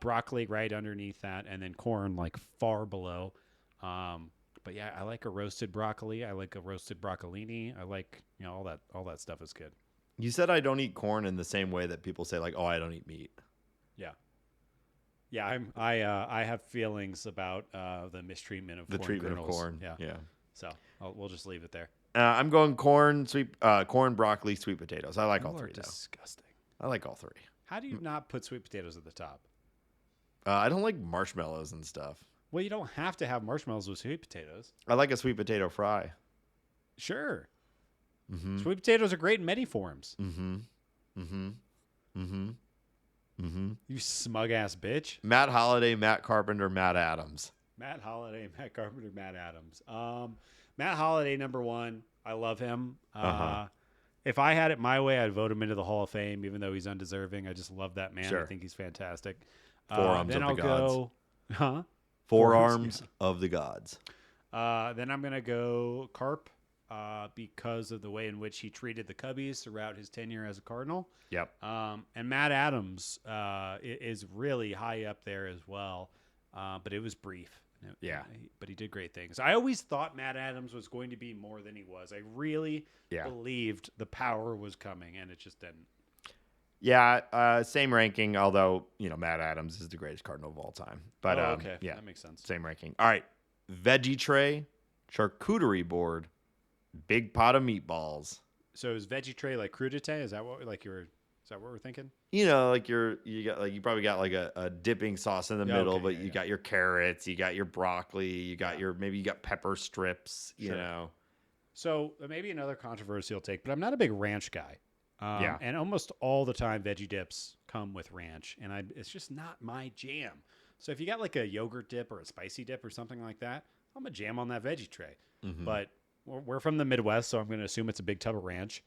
broccoli right underneath that, and then corn like far below. But yeah, I like a roasted broccoli. I like a roasted broccolini. I like, all that stuff is good. You said I don't eat corn in the same way that people say like, oh, I don't eat meat. Yeah, I have feelings about the mistreatment of The corn treatment kernels. of corn. Yeah. So we'll just leave it there. I'm going corn, corn, broccoli, sweet potatoes. I like all You are three, though. disgusting. I like all three. How do you not put sweet potatoes at the top? I don't like marshmallows and stuff. Well, you don't have to have marshmallows with sweet potatoes. I like a sweet potato fry. Sure. Mm-hmm. Sweet potatoes are great in many forms. Mm-hmm. Mm-hmm. Mm-hmm. Mm-hmm. You smug ass bitch. Matt Holliday, Matt Carpenter, Matt Adams. Matt Holliday, Matt Carpenter, Matt Adams. Matt Holliday, number one. I love him. If I had it my way, I'd vote him into the Hall of Fame, even though he's undeserving. I just love that man. Sure. I think he's fantastic. Forearms then of the I'll gods. go, huh? Forearms of the gods. Then I'm gonna go Carp because of the way in which he treated the Cubbies throughout his tenure as a Cardinal. Yep. And Matt Adams is really high up there as well, but it was brief. Yeah. But he did great things. I always thought Matt Adams was going to be more than he was. I really believed the power was coming, and it just didn't. Yeah, same ranking, although, Matt Adams is the greatest Cardinal of all time. But okay. yeah, That makes sense. same ranking. All right. Veggie tray, charcuterie board, big pot of meatballs. So is veggie tray like crudité? Is that what we're thinking? Like you probably got like a dipping sauce in the middle, okay, but you got your carrots, you got your broccoli, you got maybe you got pepper strips, Sure. So maybe another controversial take, but I'm not a big ranch guy. And almost all the time veggie dips come with ranch, and it's just not my jam. So if you got like a yogurt dip or a spicy dip or something like that, I'm gonna jam on that veggie tray. Mm-hmm. But we're from the Midwest, so I'm gonna assume it's a big tub of ranch.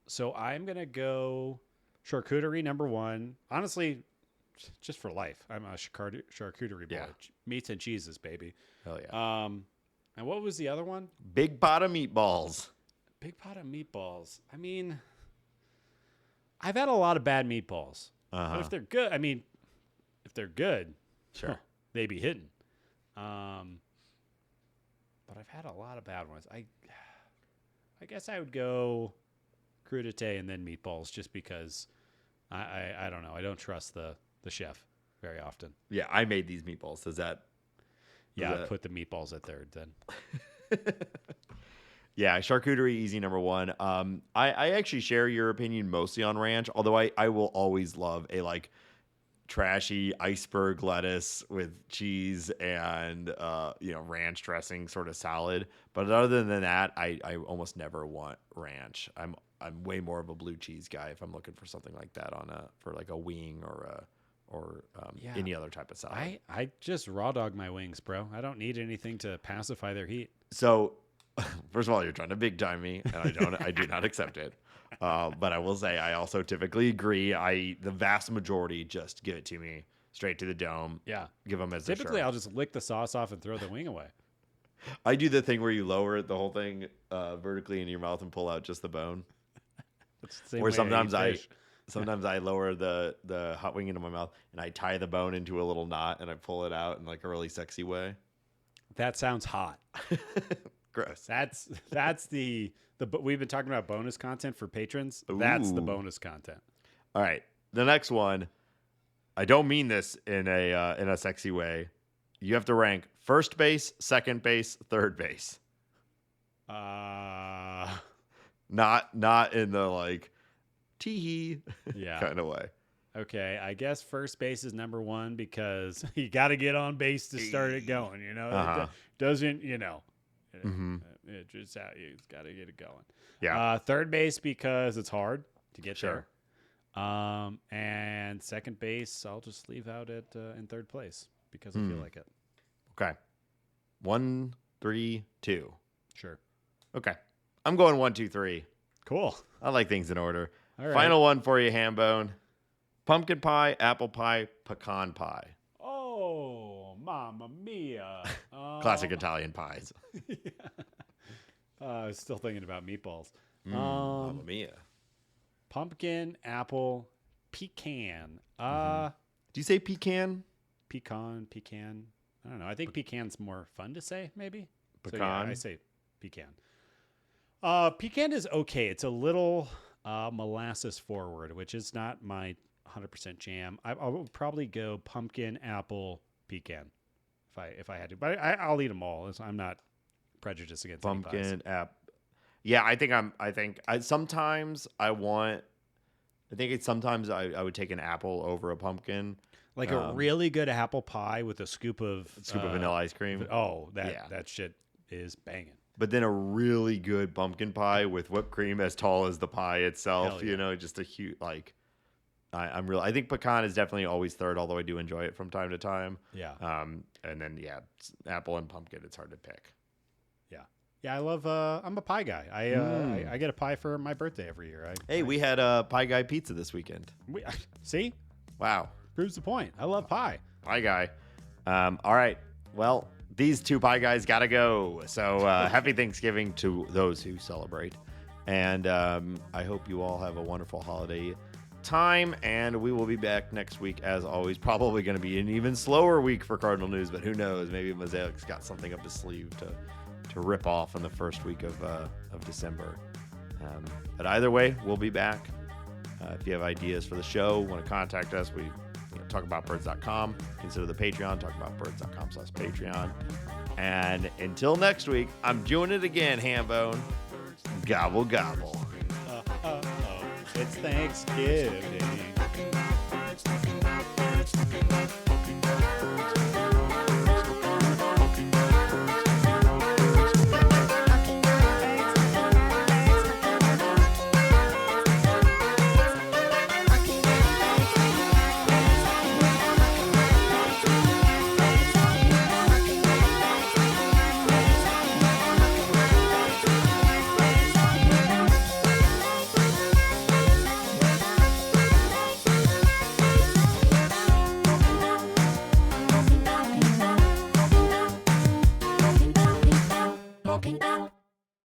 So I'm gonna go charcuterie number one. Honestly, just for life, I'm a charcuterie boy. Yeah. Meats and cheeses, baby. Hell yeah. And what was the other one? Big pot of meatballs. Big pot of meatballs. I mean, I've had a lot of bad meatballs. Uh-huh. But if they're good, Sure. they be hitting. But I've had a lot of bad ones. I guess I would go crudité and then meatballs, just because I don't know. I don't trust the chef very often. Yeah, I made these meatballs. I'd put the meatballs at third then. Yeah, charcuterie, easy number one. I actually share your opinion mostly on ranch, although I will always love a trashy iceberg lettuce with cheese and ranch dressing sort of salad. But other than that, I almost never want ranch. I'm way more of a blue cheese guy if I'm looking for something like that for like a wing or any other type of salad. I just raw dog my wings, bro. I don't need anything to pacify their heat. So, first of all, you're trying to big time me, and I do not accept it. But I will say I also typically agree. The vast majority just give it to me straight to the dome. Yeah, give them as typically a I'll just lick the sauce off and throw the wing away. I do the thing where you lower the whole thing vertically into your mouth and pull out just the bone. Or sometimes I lower the hot wing into my mouth and I tie the bone into a little knot and I pull it out in like a really sexy way. That sounds hot. Gross. That's the we've been talking about bonus content for patrons. That's the bonus content. All right. The next one, I don't mean this in a sexy way. You have to rank first base, second base, third base. Not in the like tee kind of way. Okay, I guess first base is number one because you got to get on base to start it going. It doesn't. It just you got to get it going. Yeah. Third base because it's hard to get there. And second base, I'll just leave out in third place because I feel like it. Okay. 1, 3, 2. Sure. Okay. I'm going 1, 2, 3. Cool. I like things in order. All right. Final one for you, Hambone. Pumpkin pie, apple pie, pecan pie. Oh, mamma mia. Classic Italian pies. I was still thinking about meatballs. Mamma mia. Pumpkin, apple, pecan. Do you say pecan? Pecan. I don't know. I think pecan's more fun to say, maybe. Pecan? So, yeah, I say pecan. Pecan is okay. It's a little molasses forward, which is not my 100% jam. I would probably go pumpkin, apple, pecan, if I had to. But I'll eat them all. I'm not prejudiced against any pies. Pumpkin, Yeah, I think sometimes I would take an apple over a pumpkin. Like a really good apple pie with a scoop of vanilla ice cream. Oh, that shit is banging. But then a really good pumpkin pie with whipped cream as tall as the pie itself. Yeah. Just a huge I think pecan is definitely always third, although I do enjoy it from time to time. Yeah. And then apple and pumpkin, it's hard to pick. Yeah. Yeah, I love I'm a pie guy. I get a pie for my birthday every year. We had a Pie Guy pizza this weekend. See? Wow. Proves the point. I love pie. Pie Guy. All right. Well, these two pie guys gotta go. So happy Thanksgiving to those who celebrate. And I hope you all have a wonderful holiday time. And we will be back next week, as always. Probably going to be an even slower week for Cardinal news, but who knows? Maybe Mosaic's got something up his sleeve to rip off in the first week of December. But either way, we'll be back. If you have ideas for the show, want to contact us, we talkaboutbirds.com. Consider the Patreon, talkaboutbirds.com/Patreon. And until next week, I'm doing it again, Hambone. Gobble, gobble. It's Thanksgiving.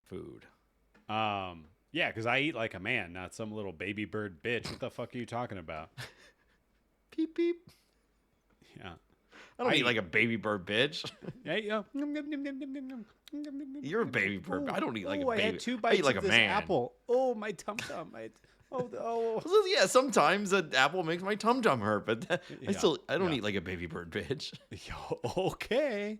Food. Yeah, because I eat like a man, not some little baby bird bitch. What the fuck are you talking about? Peep, peep. Yeah. I don't eat like a baby bird bitch. Hey, You're a baby bird. I don't eat like a baby. I had 2 bites I eat like of a this man. apple. Oh, my tum-tum. Yeah, sometimes an apple makes my tum-tum hurt, but I don't Yeah. eat like a baby bird bitch. Okay.